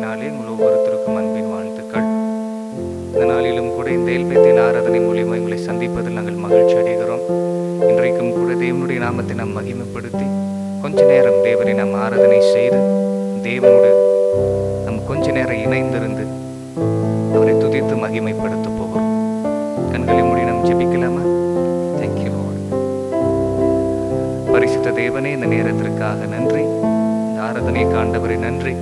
நாமத்தினாலே உங்கள் ஒவ்வொருத்தருக்கும் அன்பின் வாழ்த்துக்கள். இந்த நாளிலும் கூட இந்த எல்பேத்தில் ஆராதனை மூலியமாக எங்களை சந்திப்பதில் நாங்கள் மகிழ்ச்சி அடைகிறோம். இன்றைக்கும் கூட தேவனுடைய நாமத்தை நாம் மகிமைப்படுத்தி கொஞ்ச நேரம் தேவனை நாம் ஆராதனை செய்து தேவனோடு நாம் கொஞ்ச நேரம் இணைந்திருந்து அவரை துதித்து மகிமைப்படுத்த போகிறோம். கண்களை மூடி நாம் ஜெபிக்கலாமா? Thank you Lord. பரிசுத்த தேவனே, இந்த நேரத்திற்காக நன்றி. இந்த ஆராதனைக்கு ஆண்டவரே நன்றி.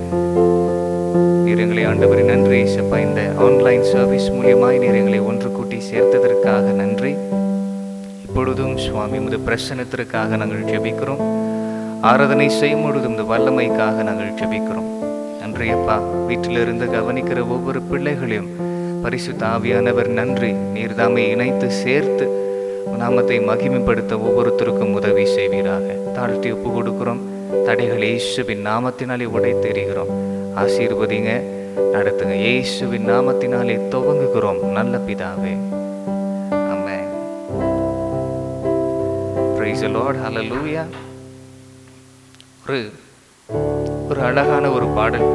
நீர் எங்களை ஆண்டவரே நன்றி இயேசுப்பா. இந்த ஆன்லைன் சர்வீஸ் மூலியமாய் நீர் எங்களை ஒன்று கூட்டி சேர்த்ததற்காக நன்றி. இப்பொழுதும் சுவாமி உமது பிரசன்னத்திற்காக நாங்கள் ஜெபிக்கிறோம். ஆராதனை செய்யும் பொழுது இந்த வல்லமைக்காக நாங்கள் ஜெபிக்கிறோம். நன்றியப்பா. வீட்டிலிருந்து கவனிக்கிற ஒவ்வொரு பிள்ளைகளையும் பரிசுத்த ஆவியானவர் நன்றி. நீர் தாமே இணைத்து சேர்த்து நாமத்தை மகிமைப்படுத்த ஒவ்வொருத்தருக்கும் உதவி செய்வீராக. தாழ்த்தி ஒப்பு கொடுக்கிறோம். தடைகள் இயேசுவின் நாமத்தினாலே உடைத்தெறிகிறோம். ஆசீர்வதிங்க, நடத்துங்க. இயேசுவின் நாமத்தினாலே துவங்குகிறோம் நல்ல பிதாவே. ஆமென். Praise the Lord. Hallelujah. ஒரு அழகான ஒரு பாடல்,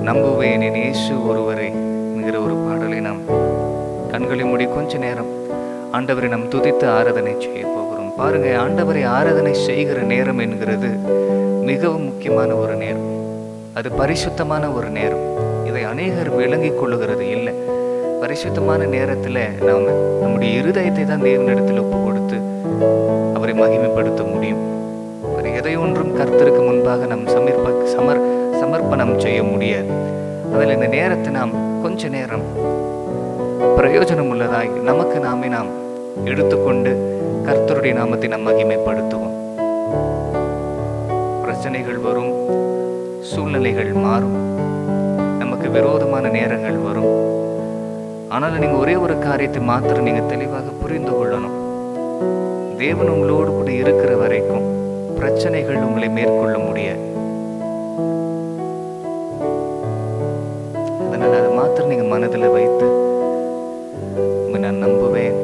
நம்புவேன் என் இயேசு ஒருவரை என்கிற ஒரு பாடலை நாம் கண்களை மூடி கொஞ்ச நேரம் ஆண்டவரை நாம் துதித்து ஆராதனை செய்ய போகிறோம். பாருங்க, ஆண்டவரை ஆராதனை செய்கிற நேரம் என்கிறது மிகவும் முக்கியமான ஒரு நேரம். அது பரிசுத்தமான ஒரு நேரம். இதை அநேகர் விளங்கிக் கொள்ளுகிறது இல்லை. பரிசுத்தமான நேரத்தில் நாம் நம்முடைய இருதயத்தை தான் தேவனிடத்தில் ஒப்பு கொடுத்து அவரை மகிமைப்படுத்த முடியும். அவர் எதை ஒன்றும் கர்த்தருக்கு முன்பாக நாம் சமர்ப்பணம் செய்ய முடியாது. அதில் இந்த நேரத்தை நாம் கொஞ்ச நேரம் பிரயோஜனம் உள்ளதாய் நமக்கு நாமே நாம் எடுத்துக்கொண்டு கர்த்தருடைய நாமத்தை நாம் மகிமைப்படுத்துவோம். பிரச்சனைகள் வரும், சூழ்நிலைகள் மாறும், நமக்கு விரோதமான நேரங்கள் வரும். ஆனால் நீங்க ஒரே ஒரு காரியத்தை மாத்திரம் நீங்க தெளிவாக புரிந்து கொள்ளணும். தேவன் உங்களோடு கூட இருக்கிற வரைக்கும் பிரச்சனைகள் உங்களை மேற்கொள்ள முடியாது. அதனால அதை மாத்திரம் நீங்க மனதில் வைத்து நான் நம்புவேன்,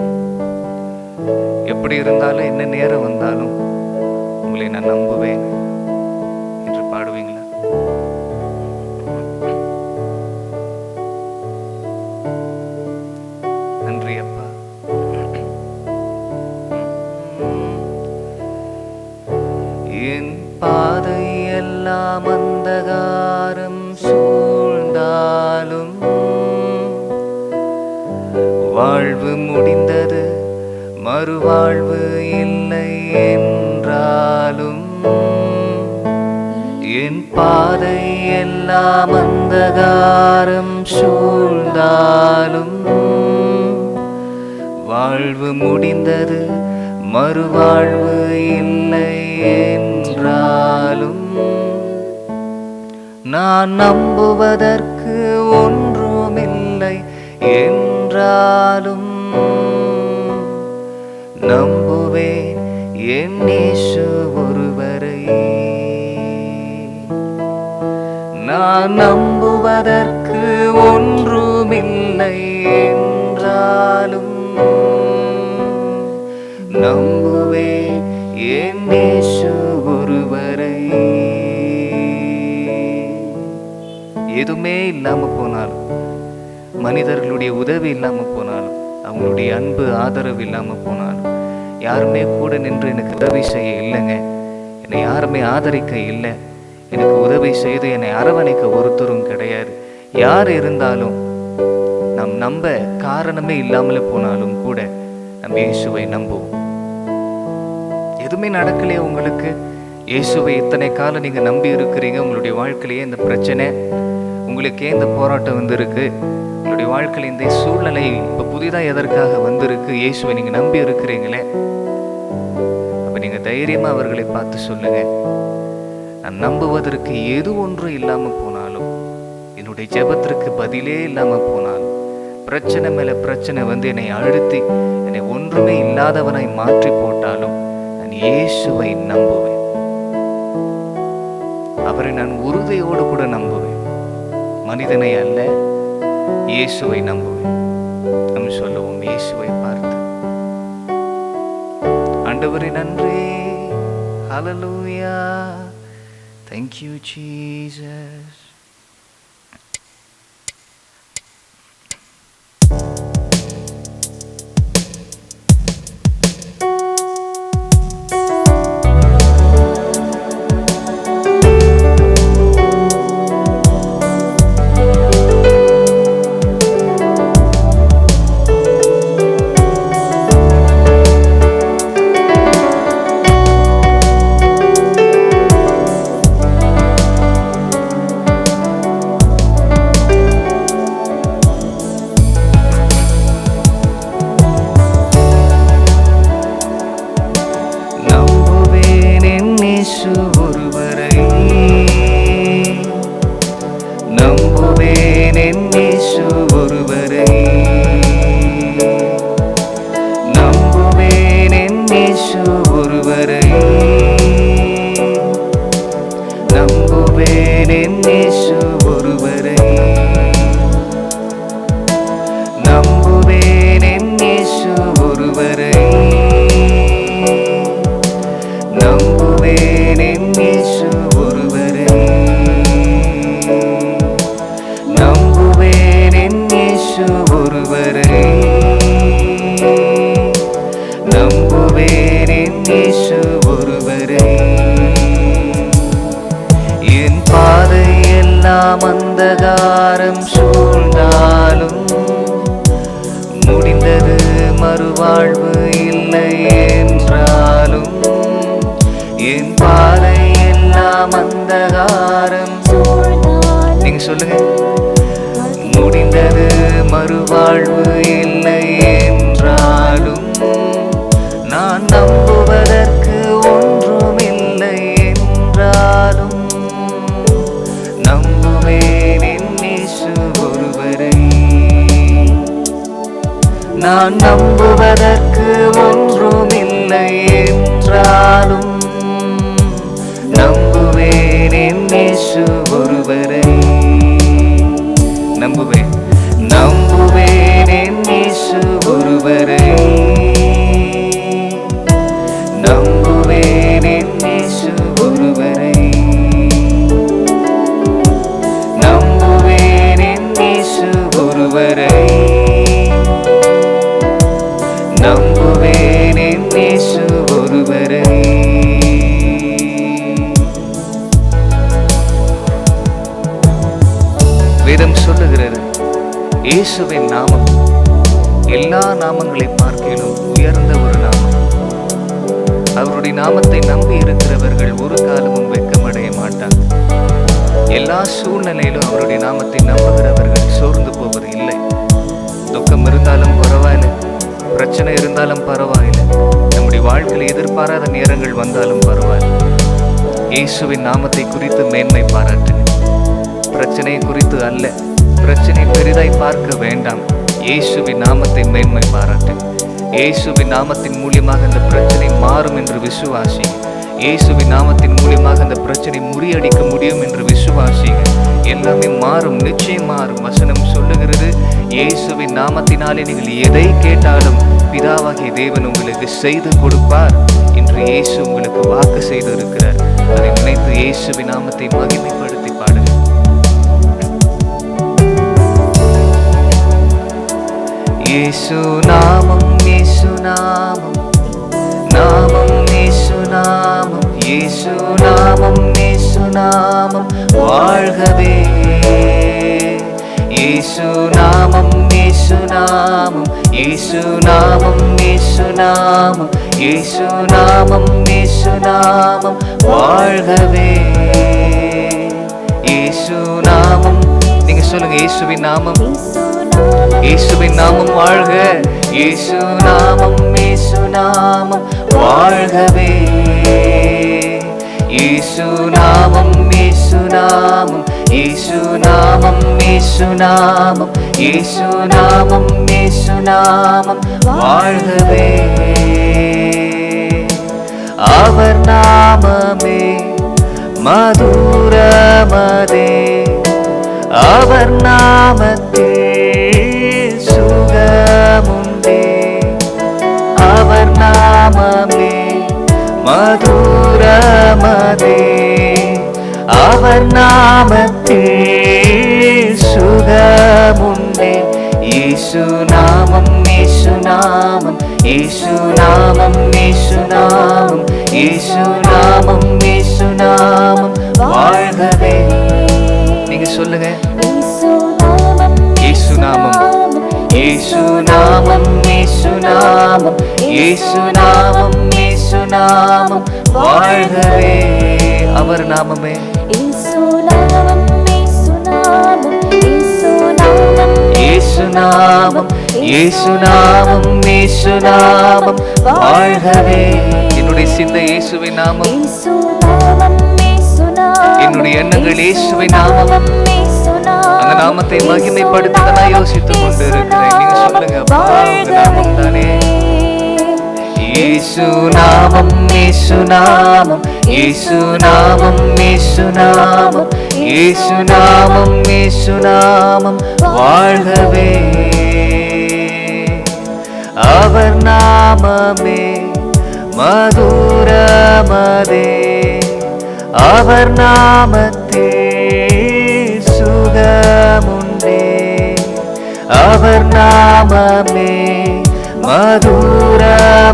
எப்படி இருந்தாலும் என்ன நேரம் வந்தாலும் உங்களை நான் நம்புவேன் என்று பாடுவீங்களா? நன்றி அப்பா. என் பாதை எல்லாம் அந்தகாரம் சூழ்ந்தாலும் வாழ்வு முடிந்தது, மறுவாழ்வு இல்லை என்றாலும் என் பாதை எல்லாம் அந்தகாரம் சூழ்ந்தாலும் வாழ்வு முடிந்தது, மறுவாழ்வு இல்லை என்றாலும் நான் நம்புவதற்கு ஒன்றுமில்லை என்றாலும் நம்புவேன் என் இயேசு ஒருவரை. நான் நம்புவதற்கு ஒன்றுமில்லை என்றாலும் நம்புவேன் என் இயேசு ஒருவரை. எதுவுமே இல்லாம போனாலும், மனிதர்களுடைய உதவி இல்லாம போனாலும், அவங்களுடைய அன்பு ஆதரவு இல்லாம போனாலும், யாருமே கூட நின்று எனக்கு உதவி செய்ய இல்லைங்க, என்னை யாருமே ஆதரிக்க இல்லை, எனக்கு உதவி செய்து என்னை அரவணைக்க ஒருத்தரும் கிடையாது, யார் இருந்தாலும் நாம் நம்ப காரணமே இல்லாமலே போனாலும் கூட நம்ம இயேசுவை நம்புவோம். எதுவுமே நடக்கலையே உங்களுக்கு, இயேசுவை இத்தனை காலம் நீங்க நம்பி இருக்கிறீங்க, உங்களுடைய வாழ்க்கையிலேயே இந்த பிரச்சனை, உங்களுக்கே இந்த போராட்டம் வந்திருக்கு, உங்களுடைய வாழ்க்கையில் இந்த சூழ்நிலை இப்ப புதிதாக எதற்காக வந்திருக்கு, இயேசுவை நீங்க நம்பி இருக்கிறீங்களே, அப்ப நீங்க தைரியமா அவர்களை பார்த்து சொல்லுங்க, நான் நம்புவதற்கு எது ஒன்று இல்லாம போனாலும், என்னுடைய ஜெபத்திற்கு பதிலே இல்லாம போனாலும், பிரச்சனை மேல பிரச்சனை வந்து என்னை அழுத்தி என்னை ஒன்றுமே இல்லாதவனாய் மாற்றி போட்டாலும் நான் இயேசுவை நம்புவேன். அவரை நான் உறுதியோடு கூட நம்புவேன். மனிதனை அல்ல, இயேசுவை நம்புவேன். நம்ம சொல்லுவோம் இயேசுவை பார்த்து, ஆண்டவரே நன்றி, ஹல்லேலூயா, Thank you, Jesus. அந்தகாரம் சூழ்ந்தாலும் முடிந்தது மறுவாழ்வு இல்லை என்றாலும் என் பாதை எல்லாம் அந்தகாரம் நீங்க சொல்லுங்க. முடிந்தது மறுவாழ்வு இல்லை என்றாலும் நான் நம்புவதற்கு ஒன்றுமில்லை என்றாலும் நான் நம்புவதற்கு ஒன்றுமில்லை என்றாலும் நம்புவேன் என் இயேசு ஒருவரை. நம்புவேன் என் இயேசு ஒருவரை. நம்புவேன் என் இயேசு ஒருவரை. நம்புவேன் என் இயேசு ஒருவரை. நம்புவேன் என் இயேசு ஒருவரை. வேதம் சொல்லுகிறது, இயேசுவின் நாமம் எல்லா நாமங்களை பார்க்கிலும் உயர்ந்த ஒரு நாமம். அவருடைய நாமத்தை நம்பி இருக்கிறவர்கள் ஒரு காலமும் வெட்கமடைய மாட்டாங்க. எல்லா சூழ்நிலையிலும் அவருடைய நாமத்தை நம்புகிறவர்கள் சோர்ந்து போவது இல்லை. துக்கம் இருந்தாலும் பரவாயில்லை, பிரச்சனை இருந்தாலும் பரவாயில்லை, நம்முடைய வாழ்க்கையில் எதிர்பாராத நேரங்கள் வந்தாலும் பரவாயில்லை, இயேசுவின் நாமத்தை குறித்து மேன்மை பாராட்டுங்க. பிரச்சனை குறித்து அல்ல, பிரச்சனை பெரிதாய் பார்க்க வேண்டாம், இயேசுவின் நாமத்தை மேன்மை பாராட்டுங்க. இயேசுவின் நாமத்தின் மூலியமாக அந்த பிரச்சனை மாறும் என்று விசுவாசிங்க. இயேசுவின் நாமத்தின் மூலியமாக அந்த பிரச்சனை முறியடிக்க முடியும் என்று விசுவாசிங்க. எல்லாமே மாறும், நிச்சயம் மாறும். வசனம் சொல்லுகிறது, இயேசுவின் நாமத்தினாலே நீங்கள் எதை கேட்டாலும் பிதாவாகிய தேவன் உங்களுக்கு செய்து கொடுப்பார் என்று இயேசு உங்களுக்கு வாக்கு செய்து இருக்கிறார். அதை நினைத்து இயேசுவின் நாமத்தை மகிமைப்படுத்தி பாடுங்க. இயேசு நாமம், இயேசு நாமம், நாமம் இயேசு நாமம், இயேசு நாமம், இயேசு நாமம் வாழ்கவே. இயேசு நாமம், இயேசு நாமம், இயேசு நாமம், இயேசு நாமம், இயேசு நாமம், இயேசு நாமம் வாழ்கவே. இயேசு நாமம், நீங்க சொல்லுங்க, இயேசுவின் நாமம், இயேசுவின் நாமம் வாழ்க. இயேசு நாமம், இயேசு நாமம் வாழ்கவே. இயேசு நாமம், இயேசு நாமம், இயேசு நாமம், இயேசு நாமம், இயேசு நாமம், இயேசு நாமம் வாழ்கவே. அவர் நாமமே மதுரமதே, அவர் நாமத்தில் சுகமுண்டே. அவர் நாமமே மதுரமதே, அவர் நாமத்தில் சுகமுண்டே. இயேசு நாமம், இயேசு நாமம், இயேசு நாமம், இயேசு நாமம், இயேசு நாமம், இயேசு நாமம் வாழ்கவே. நீங்க சொல்லுங்க. இயேசு நாமம், இயேசு நாமம், இயேசு நாமம், இயேசு நாமம், இயேசு நாமம் வாழ்கவே. அவர் நாமமே இயேசு நாமம், இயேசு நாமம், இயேசு நாமம் வாழ்கவே. என்னுடைய சிந்தை இயேசுவின் நாமம், என்னுடைய எண்ணங்கள் இயேசுவின் நாமம். அந்த நாமத்தை மகிமைப்படுத்த நான் யோசித்துக் கொண்டு இருக்கிறேன். நீங்க சொல்லுங்க, நாமம் தானே இயேசு நாமம், இயேசு நாமம், இயேசு நாமம், இயேசு நாமம், இயேசு நாமம், இயேசு நாமம் வாழ்கவே. அவர் நாமமே மதுரமதே, அவர் நாமத்தில் சுகமுண்டே. அவர் நாமமே மதுரமதே,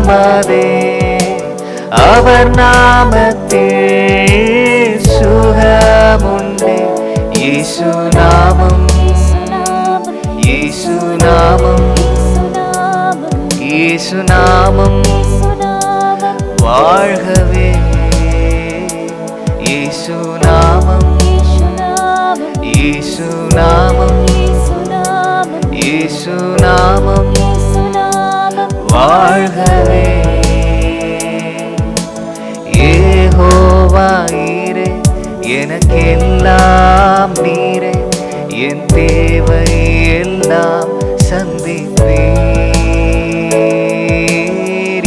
அவர் நாமத்தில் சுகமுண்டே. இயேசு நாமம், இயேசு நாமம், இயேசு நாமம் வாழ்கவே. இயேசு நாமம், இயேசு நாமம், இயேசு நாமம் வாழ்கவே. யெகோவா ஈரே, எனக்கெல்லாம் நீரே, என் தேவை எல்லாம் சந்திப்பீர்.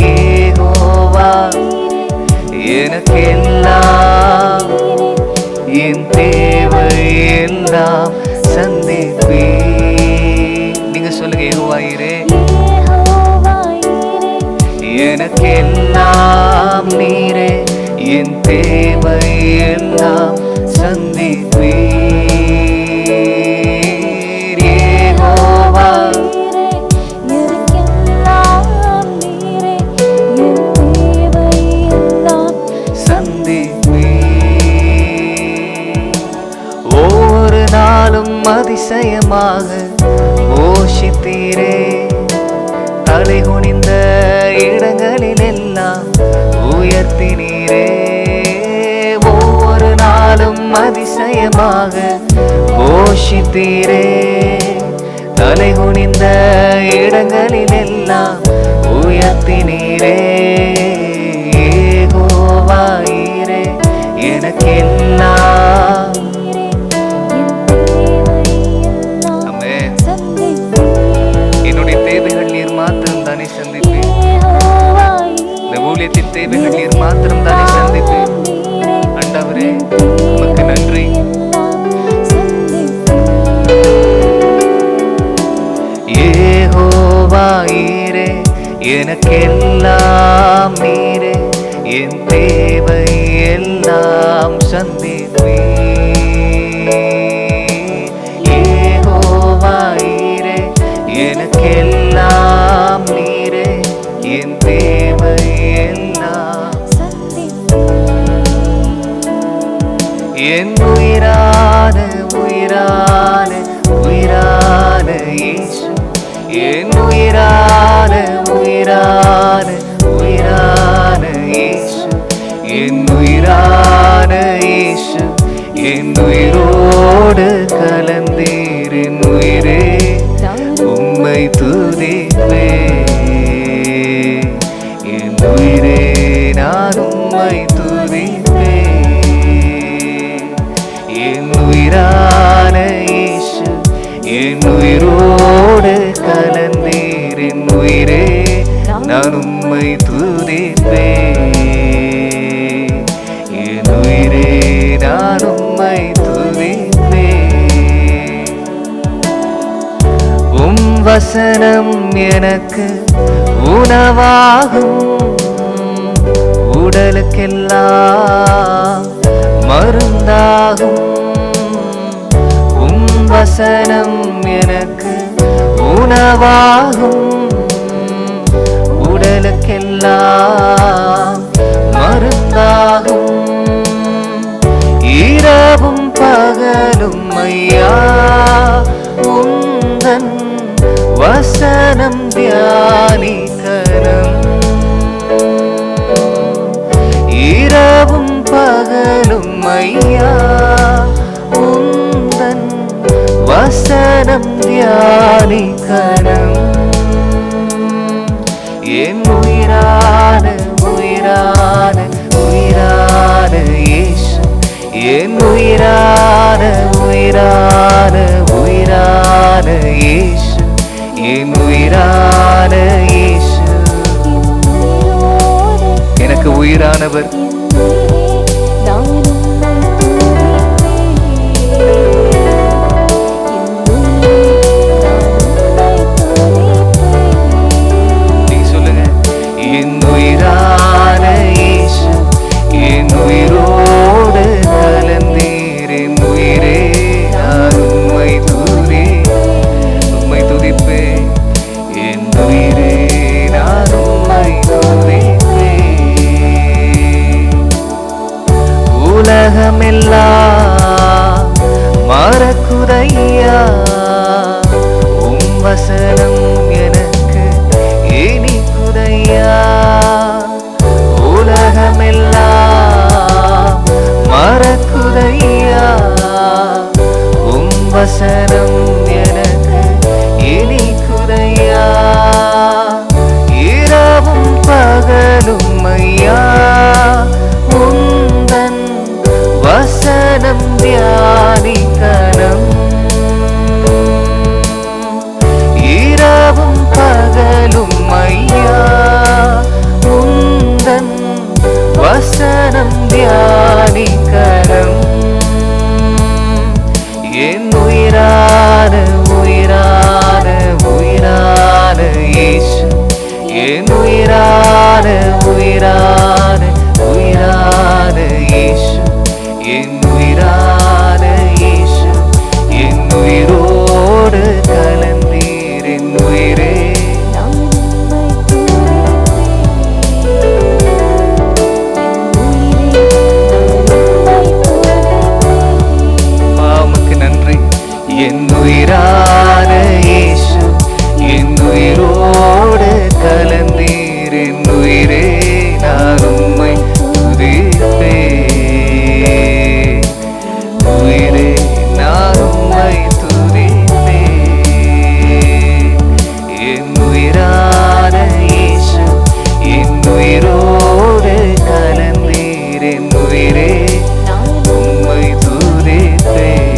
யெகோவா எனக்கெல்லாம், என் தேவை எல்லாம் சந்திப்பீர். நீங்க சொல்லுங்க, யெகோவா ஈரே, எனக்கெல்லாம் நீரே, என் தேவை எல்லாம் சந்திப்பீர். யெகோவா சந்திப்பீர். ஒவ்வொரு நாளும் அதிசயமாக போஷித்தீரே, தலை குனிந்த இடங்களில் எல்லாம் உயர்த்தினீரே. ஒவ்வொரு நாளும் அதிசயமாக போஷித்தீரே, தலை குனிந்த இடங்களில் எல்லாம் உயர்த்தினீரே. யெகோவா ஈரே, எனக்கெல்லாம். ஆமென். என்னுடைய தேவைகள் நீர் மாத்திரம் தானே சந்திப்பேன். இந்த ஊழியத்தின் தேவைகள் நீர் மாத்திரம் தானே சந்திப்பேன். ஆண்டவரே, உமக்கு நன்றி. யெகோவா ஈரே, எனக்கெல்லாம் நீரே, என் தேவை எல்லாம் சந்திப்பீர். யெகோவா ஈரே, எனக்கெல்லாம் நீரே, என் தேவை எல்லாம் என் உயிரான உயிரான உயிரான இயேசு, என் உயிரான உயிரான உயிரான இயேசு, என் உயிரான இயேசு, என் உயிரோடு கலந்தீர். என் உயிரே உம்மை துதிப்பேன். என் உயிரே நான் உம்மை துதிப்பேன். என் உயிரான இயேசு, என் உயிரோடு கலந்தீர். என் உயிரே நான் உம்மை துதிப்பேன். என் உயிரே நான் உம்மை துதிப்பேன். உம் வசனம் எனக்கு உணவாகும், உடலுக்கெல்லாம் மருந்தாகும் உம் வசனம் எனக்கு உணவாகும். உடலுக்கெல்லாம் மருந்தாகும். இரவும் பகலும் ஐயா உந்தன் வசனம் தியானிக்கணும். இரவும் பகலும் ஐயா உந்தன் வசனம் தியானிக்கணும். என் உயிரான உயிரான உயிரான இயேசு, என் உயிரான உயிரான உயிரான இயேசு, என் உயிரான இயேசு. எனக்கு உயிரானவர் நீங்க சொல்லுங்க. என் உயிரான இயேசு, என் உயிரோடு கலந்தீர். என் உயிரே நான் உம்மை துதிப்பேன். என் உயிரே நான் உம்மை துதிப்பேன். உலகமெல்லாம் மறக்குதையா உம் வசனம் எனக்கு இனிக்குதையா. உலகமெல்லாம் மறக்குதையா உம் வசனம் எனக்கு இனிக்குதையா. இரவும் பகலும் ஐயா உந்தன் வசனம் தியானிக்கணும். இரவும் பகலும் ஐயா உந்தன் வசனம் தியானிக்கணும். என் உயிரான உயிரான உயிரான இயேசு, என் உயிரான உயிரான உயிரான இயேசு, என் உயிரான இயேசு, என் உயிரோடு கலந்தீர். என் உயிரே உமக்கு நன்றி. என் உயிரான இயேசு, என் உயிரோடு கலந்தீர். என் உயிரே நான் உம்மை துதிப்பேன். உயிரே நான் உம்மை துதிப்பேன். என் உயிரான இயேசு, என் உயிரோடு கலந்தீர். என் உயிரே உம்மை துதிப்பேன்.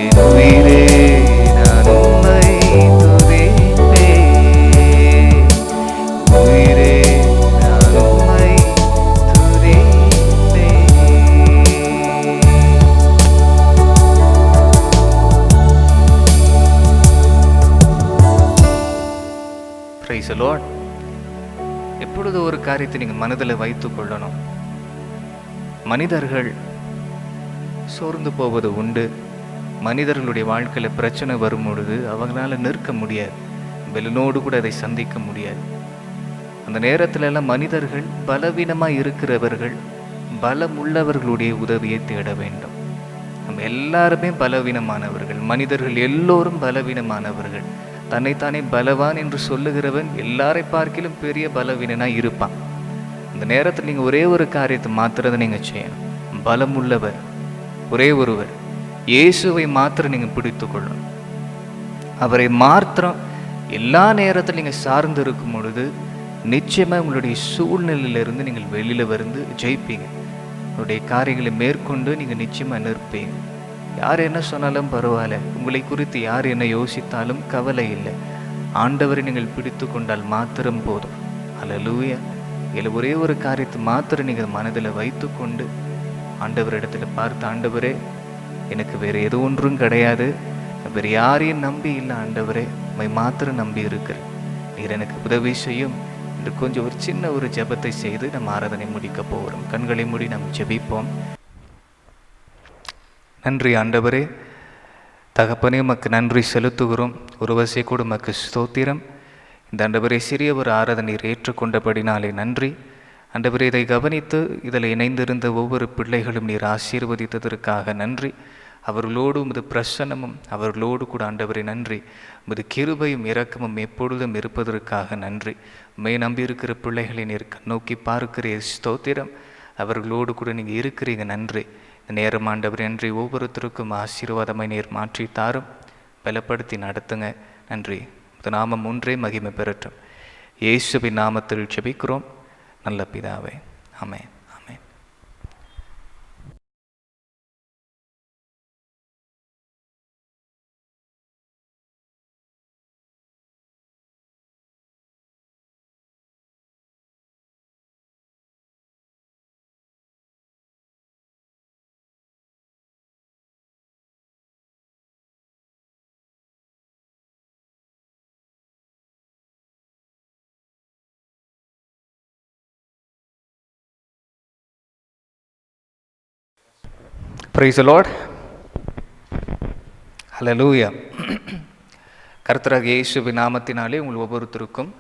என் உயிரே நான் உம்மை துதிப்பேன். உயிரே நான் உம்மை துதிப்பேன். Praise the Lord. எப்பொழுது ஒரு காரியத்தை நீங்கள் மனதில் வைத்துக் கொள்ளணும். மனிதர்கள் சோர்ந்து போவது உண்டு. மனிதர்களுடைய வாழ்க்கையில் பிரச்சனை வரும் பொழுது அவங்களால நிற்க முடியாது. பெலனோடு கூட அதை சந்திக்க முடியாது. அந்த நேரத்துல எல்லாம் மனிதர்கள் பலவீனமாக இருக்கிறவர்கள் பலம் உள்ளவர்களுடைய உதவியை தேட வேண்டும். நம்ம எல்லாருமே பலவீனமானவர்கள். மனிதர்கள் எல்லோரும் பலவீனமானவர்கள். தன்னைத்தானே பலவான் என்று சொல்லுகிறவன் எல்லாரை பார்க்கிலும் பெரிய பலவீனனாக இருப்பான். அந்த நேரத்தில் நீங்கள் ஒரே ஒரு காரியத்தை மாத்திரதை நீங்கள் செய்யணும். பலம் உள்ளவர் ஒரே ஒருவர், இயேசுவை மாத்திரம் நீங்கள் பிடித்து கொள்ளணும். அவரை மாத்திரம் எல்லா நேரத்தில் நீங்கள் சார்ந்து இருக்கும் பொழுது நிச்சயமாக உங்களுடைய சூழ்நிலையிலிருந்து நீங்கள் வெளியில் வந்து ஜெயிப்பீங்க. உங்களுடைய காரியங்களை மேற்கொண்டு நீங்கள் நிச்சயமாக நிற்பீங்க. யார் என்ன சொன்னாலும் பரவாயில்ல, உங்களை குறித்து யார் என்ன யோசித்தாலும் கவலை இல்லை. ஆண்டவரை நீங்கள் பிடித்து கொண்டால் மாத்திரம் போதும். அல்லேலூயா. இதில் ஒரே ஒரு காரியத்தை மாத்திரம் நீங்கள் மனதில் வைத்து கொண்டு ஆண்டவரிடத்தில் பார்த்து, ஆண்டவரே எனக்கு வேறு எது ஒன்றும் கிடையாது, வேறு யாரையும் நம்பி இல்லை ஆண்டவரே, உம்மை மாத்திரம் நம்பி இருக்கிறேன். நீர் எனக்கு உதவி செய்யும். இது கொஞ்சம் ஒரு சின்ன ஒரு ஜெபத்தை செய்து நம்ம ஆராதனை முடிக்க போகிறோம். கண்களை மூடி நாம் ஜெபிப்போம். நன்றி ஆண்டவரே, தகப்பனே, உமக்கு நன்றி செலுத்துகிறோம். ஒரு வசை கூட உமக்கு ஸ்தோத்திரம். இந்த ஆண்டவரே, சிறிய ஒரு ஆராதனை ஏற்றுக்கொண்டபடினாலே நன்றி ஆண்டவரே. இதை கவனித்து இதில் இணைந்திருந்த ஒவ்வொரு பிள்ளைகளும் நீர் ஆசீர்வதித்ததற்காக நன்றி. அவர்களோடு உமது பிரசன்னமும் அவர்களோடு கூட ஆண்டவரே நன்றி. உமது கிருபையும் இரக்கமும் எப்பொழுதும் இருப்பதற்காக நன்றி. மே நம்பியிருக்கிற பிள்ளைகளை நீர் நோக்கி பார்க்கிறீர், ஸ்தோத்திரம். அவர்களோடு கூட நீங்கள் இருக்கிறீங்க, நன்றி. இந்த நேரம் ஆண்டவரே நன்றி. ஒவ்வொருத்தருக்கும் ஆசீர்வாதமாய் நீர் மாற்றி தாரும், பலப்படுத்தி நடத்துங்க, நன்றி. இந்த நாமம் ஒன்றே மகிமை பெறட்டும். இயேசுவின் நாமத்தில் ஜெபிக்கிறோம் நல்ல பிதாவே, ஆமென். Praise the Lord. Hallelujah. கர்த்தராகிய இயேசுவின் நாமத்தினாலே உங்கள் ஒவ்வொருத்தருக்கும்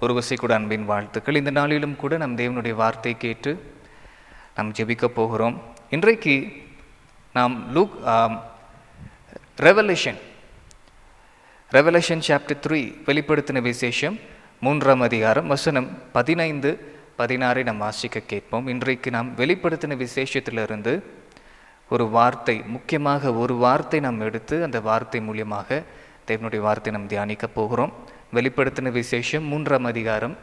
ஒரு வசை கூட அன்பின் வாழ்த்துக்கள். இந்த நாளிலும் கூட நம் தேவனுடைய வார்த்தை கேட்டு நாம் ஜெபிக்க போகிறோம். இன்றைக்கு நாம் ரெவலேஷன் சாப்டர் 3 வெளிப்படுத்தின விசேஷம் 3ஆம் அதிகாரம் வசனம் 15-16 நாம் வாசிக்க கேட்போம். இன்றைக்கு நாம் வெளிப்படுத்தின விசேஷத்திலிருந்து ஒரு வார்த்தை, முக்கியமாக ஒரு வார்த்தை நாம் எடுத்து அந்த வார்த்தை மூலியமாக தேவனுடைய வார்த்தை நாம் தியானிக்க போகிறோம். வெளிப்படுத்தின விசேஷம் 3ஆம் அதிகாரம்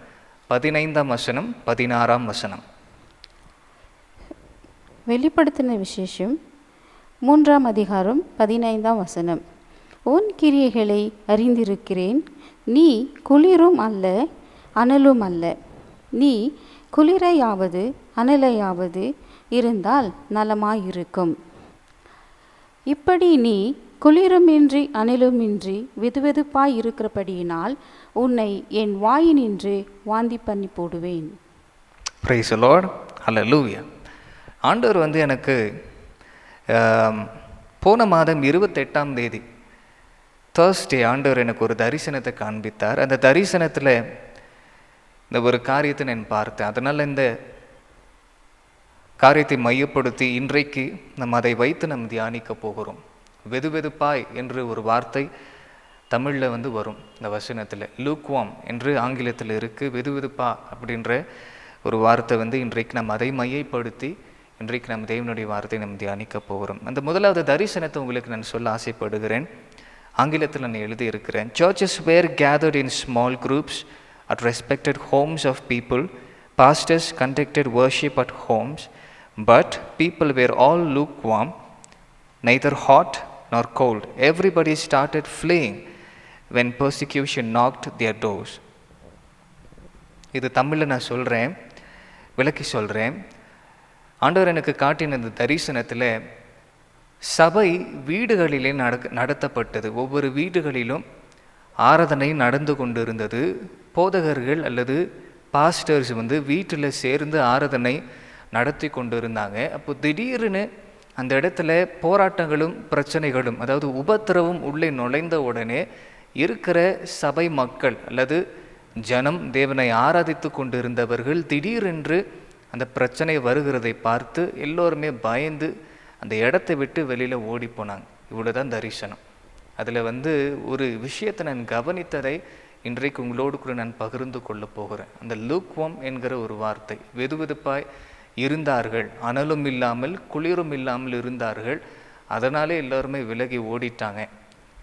15ஆம் வசனம் 16ஆம் வசனம். வெளிப்படுத்தின விசேஷம் 3ஆம் அதிகாரம் 15ஆம் வசனம். உன் கிரியைகளை அறிந்திருக்கிறேன். நீ குளிரும் அல்ல அனலும் அல்ல. நீ குளிரையாவது அனலையாவது இருந்தால் நலமாயிருக்கும். இப்படி நீ குளிருமின்றி அனலுமின்றி வெதுவெதுப்பாய் இருக்கிறபடியினால் உன்னை என் வாயினின்று வாந்தி பண்ணி போடுவேன். Praise the Lord. Hallelujah. ஆண்டவர் எனக்கு போன மாதம் 28ஆம் தேதி Thursday ஆண்டவர் எனக்கு ஒரு தரிசனத்தை காண்பித்தார். அந்த தரிசனத்தில் இந்த ஒரு காரியத்தை நான் பார்த்தேன். அதனால் இந்த காரியத்தை மையப்படுத்தி இன்றைக்கு நம்ம அதை வைத்து நம்ம தியானிக்க போகிறோம். வெதுவெதுப்பாய் என்று ஒரு வார்த்தை தமிழில் வரும் இந்த வசனத்தில். லூக்வாம் என்று ஆங்கிலத்தில் இருக்குது. வெதுவெதுப்பா அப்படின்ற ஒரு வார்த்தை இன்றைக்கு நம்ம அதை மையப்படுத்தி இன்றைக்கு நம்ம தேவனுடைய வார்த்தை நம்ம தியானிக்க போகிறோம். அந்த முதலாவது தரிசனத்தை உங்களுக்கு நான் சொல்ல ஆசைப்படுகிறேன். ஆங்கிலத்தில் நான் எழுதியிருக்கிறேன். Churches were gathered in small groups at respected homes of people. Pastors conducted worship at homes. But people were all lukewarm, neither hot nor cold. Everybody started fleeing when persecution knocked their doors. இது தமிழில் நான் சொல்கிறேன், விளக்கி சொல்கிறேன். ஆண்டவர் எனக்கு காட்டின இந்த தரிசனத்தில் சபை வீடுகளிலே நடத்தப்பட்டது. ஒவ்வொரு வீடுகளிலும் ஆராதனை நடந்து கொண்டு இருந்தது. போதகர்கள் அல்லது பாஸ்டர்ஸ் வீட்டில் சேர்ந்து ஆராதனை நடத்தி கொண்டு இருந்தாங்க. அப்போ திடீர்னு அந்த இடத்துல போராட்டங்களும் பிரச்சனைகளும், அதாவது உபத்திரவும் உள்ளே நுழைந்த உடனே இருக்கிற சபை மக்கள் அல்லது ஜனம், தேவனை ஆராதித்து கொண்டு இருந்தவர்கள் திடீரென்று அந்த பிரச்சனை வருகிறதை பார்த்து எல்லோருமே பயந்து அந்த இடத்தை விட்டு வெளியில் ஓடி போனாங்க. இவ்வளோதான் தரிசனம். அதில் ஒரு விஷயத்தை நான் கவனித்ததை இன்றைக்கு உங்களோடு கூட நான் பகிர்ந்து கொள்ள போகிறேன். அந்த லூக்வாம் என்கிற ஒரு வார்த்தை, வெதுவெதுப்பாய் இருந்தார்கள், அனலும் இல்லாமல் குளிரும் இல்லாமல் இருந்தார்கள், அதனாலே எல்லோருமே விலகி ஓடிட்டாங்க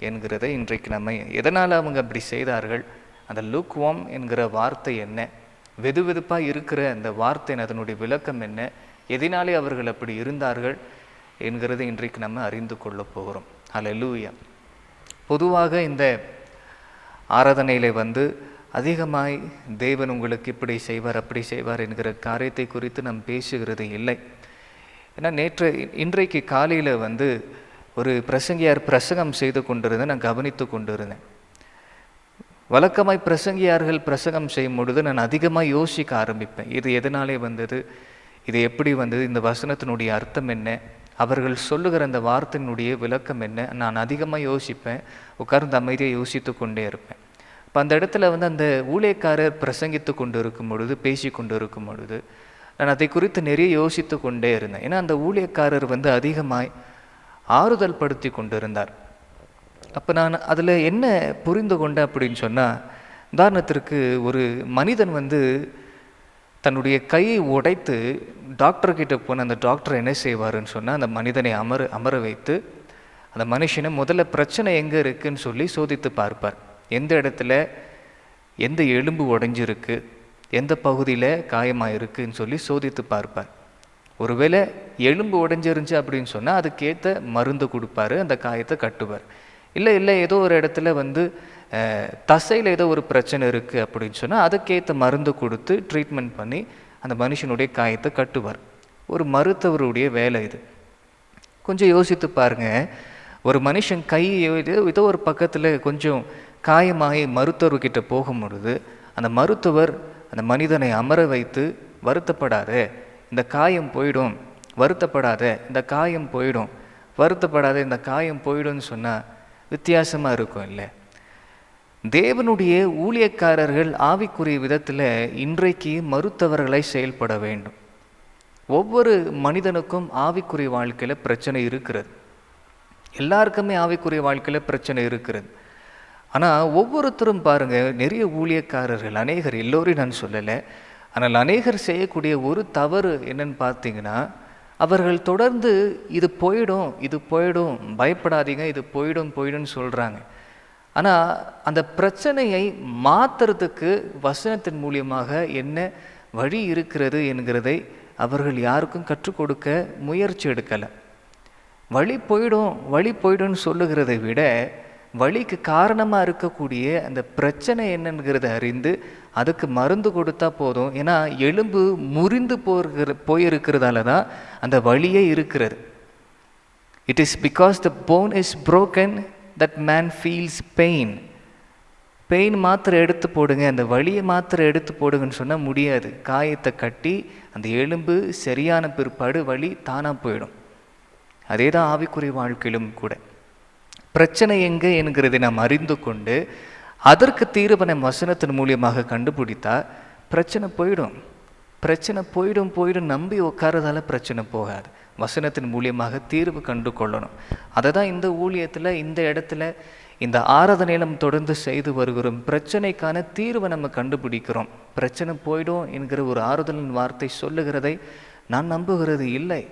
என்கிறத இன்றைக்கு நம்ம எதனால் அவங்க அப்படி செய்தார்கள், அந்த லூக்வாம் என்கிற வார்த்தை என்ன, வெதுவெதுப்பாக இருக்கிற அந்த வார்த்தை அதனுடைய விளக்கம் என்ன, எதனாலே அவர்கள் அப்படி இருந்தார்கள் என்கிறதை இன்றைக்கு நம்ம அறிந்து கொள்ள போகிறோம். ஹல்லேலூயா. பொதுவாக இந்த ஆராதனையில் அதிகமாய் தேவன் உங்களுக்கு இப்படி செய்வார் அப்படி செய்வார் என்கிற காரியத்தை குறித்து நாம் பேசுகிறது இல்லை. ஏன்னா இன்றைக்கு காலையில் ஒரு பிரசங்கியார் பிரசங்கம் செய்து கொண்டிருந்தேன், நான் கவனித்து கொண்டிருந்தேன். வழக்கமாய் பிரசங்கியார்கள் பிரசங்கம் செய்யும் பொழுது நான் அதிகமாக யோசிக்க ஆரம்பிப்பேன். இது எதனாலே வந்தது, இது எப்படி வந்தது, இந்த வசனத்தினுடைய அர்த்தம் என்ன, அவர்கள் சொல்லுகிற அந்த வார்த்தையினுடைய விளக்கம் என்ன, நான் அதிகமாக யோசிப்பேன். உட்கார்ந்து அமைதியாக யோசித்து கொண்டே இருப்பேன். இப்போ அந்த இடத்துல அந்த ஊழியக்காரர் பிரசங்கித்து கொண்டு இருக்கும் பொழுது, பேசி கொண்டு இருக்கும் பொழுது நான் அதை குறித்து நிறைய யோசித்து கொண்டே இருந்தேன். ஏன்னா அந்த ஊழியக்காரர் அதிகமாய் ஆறுதல் படுத்தி கொண்டு இருந்தார். அப்போ நான் அதில் என்ன புரிந்து கொண்டேன் அப்படின்னு சொன்னால், உதாரணத்திற்கு ஒரு மனிதன் தன்னுடைய கையை உடைத்து டாக்டர்கிட்ட போன அந்த டாக்டர் என்ன செய்வாருன்னு சொன்னால், அந்த மனிதனை அமர வைத்து அந்த மனுஷனை முதல்ல பிரச்சனை எங்கே இருக்குன்னு சொல்லி சோதித்து பார்ப்பார். எந்த இடத்துல எந்த எலும்பு உடைஞ்சிருக்கு, எந்த பகுதியில் காயமாக இருக்குன்னு சொல்லி சோதித்து பார்ப்பார். ஒருவேளை எலும்பு உடைஞ்சிருந்துச்சு அப்படின்னு சொன்னால் அதுக்கேற்ற மருந்து கொடுப்பாரு, அந்த காயத்தை கட்டுவார். இல்லை ஏதோ ஒரு இடத்துல தசையில் ஏதோ ஒரு பிரச்சனை இருக்குது அப்படின்னு சொன்னால் அதுக்கேற்ற மருந்து கொடுத்து ட்ரீட்மெண்ட் பண்ணி அந்த மனுஷனுடைய காயத்தை கட்டுவார். ஒரு மருத்துவருடைய வேலை இது. கொஞ்சம் யோசித்து பாருங்கள், ஒரு மனுஷன் கை ஏதோ ஒரு பக்கத்தில் கொஞ்சம் காயமாகி மருத்துவர்கிட்ட போகும் பொழுது அந்த மருத்துவர் அந்த மனிதனை அமர வைத்து, வருத்தப்படாத, இந்த காயம் போயிடும், வருத்தப்படாத, இந்த காயம் போயிடும், வருத்தப்படாத, இந்த காயம் போயிடும்னு சொன்னால் வித்தியாசமாக இருக்கும் இல்லை? தேவனுடைய ஊழியக்காரர்கள் ஆவிக்குரிய விதத்தில் இன்றைக்கு மருத்துவர்களை செயல்பட வேண்டும். ஒவ்வொரு மனிதனுக்கும் ஆவிக்குரிய வாழ்க்கையில் பிரச்சனை இருக்கிறது. எல்லாருக்குமே ஆவிக்குரிய வாழ்க்கையில் பிரச்சனை இருக்கிறது. ஆனால் ஒவ்வொருத்தரும் பாருங்கள், நிறைய ஊழியக்காரர்கள், அநேகர், எல்லோரையும் நான் சொல்லலை, ஆனால் அநேகர் செய்யக்கூடிய ஒரு தவறு என்னன்னு பார்த்தீங்கன்னா, அவர்கள் தொடர்ந்து இது போயிடும், இது போயிடும், பயப்படாதீங்க, இது போயிடும்னு சொல்கிறாங்க. ஆனால் அந்த பிரச்சனையை மாற்றுறதுக்கு வசனத்தின் மூலியமாக என்ன வழி இருக்கிறது என்கிறதை அவர்கள் யாருக்கும் கற்றுக் கொடுக்க முயற்சி எடுக்கலை. வழி போயிடும்னு சொல்லுகிறதை விட வலிக்கு காரணமாக இருக்கக்கூடிய அந்த பிரச்சனை என்னங்கிறத அறிந்து அதுக்கு மருந்து கொடுத்தா போதும். ஏன்னா எலும்பு முறிந்து போயிருக்கிறதால தான் அந்த வலியே இருக்கிறது. It is because the phone is broken that man feels pain. Pain மாத்திரை எடுத்து போடுங்க, அந்த வலியை மாத்திரை எடுத்து போடுங்கன்னு சொன்னால் முடியாது. காயத்தை கட்டி அந்த எலும்பு சரியான பிற்பாடு வலி தானாக போயிடும். அதே தான் ஆவிக்குரிய வாழ்க்கையிலும் கூட. பிரச்சனை எங்கே என்கிறதை நாம் அறிந்து கொண்டு அதற்கு தீர்வை நம் வசனத்தின் மூலியமாக கண்டுபிடித்தா பிரச்சனை போயிடும் நம்பி உட்காரதால பிரச்சனை போகாது. வசனத்தின் மூலியமாக தீர்வு கண்டு கொள்ளணும். அதை தான் இந்த ஊழியத்தில், இந்த இடத்துல, இந்த ஆராதனை நம்ம தொடர்ந்து செய்து வருகிறோம். பிரச்சனைக்கான தீர்வை நம்ம கண்டுபிடிக்கிறோம். பிரச்சனை போயிடும் என்கிற ஒரு ஆறுதலின் வார்த்தை சொல்லுகிறதை நான் நம்புகிறது இல்லை.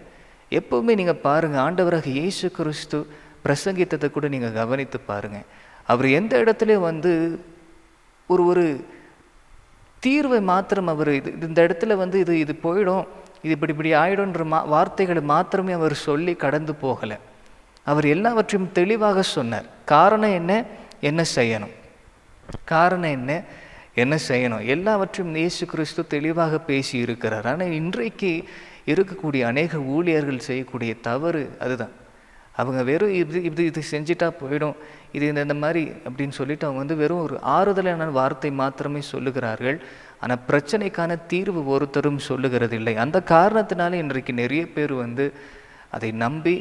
எப்பவுமே நீங்கள் பாருங்கள், ஆண்டவராக இயேசு கிறிஸ்து பிரசங்கித்ததை கூட நீங்கள் கவனித்து பாருங்கள். அவர் எந்த இடத்துலையும் ஒரு தீர்வை மாத்திரம் அவர் இந்த இடத்துல இது போயிடும், இது இப்படி ஆயிடும்ன்ற வார்த்தைகளை மாத்திரமே அவர் சொல்லி கடந்து போகலை. அவர் எல்லாவற்றையும் தெளிவாக சொன்னார். காரணம் என்ன செய்யணும், என்ன செய்யணும், எல்லாவற்றையும் இயேசு கிறிஸ்து தெளிவாக பேசி இருக்கிறார். ஆனால் இன்றைக்கு இருக்கக்கூடிய அநேக ஊழியர்கள் செய்யக்கூடிய தவறு அதுதான். அவங்க வெறும் இது செஞ்சிட்டா போயிடும், இது இந்த மாதிரி அப்படின்னு சொல்லிட்டு அவங்க வெறும் ஒரு ஆறுதலான வார்த்தை மாத்திரமே சொல்லுகிறார்கள். ஆனால் பிரச்சனைக்கான தீர்வு ஒருத்தரும் சொல்லுகிறதில்லை. அந்த காரணத்தினால இன்றைக்கு நிறைய பேர் அதை நம்பி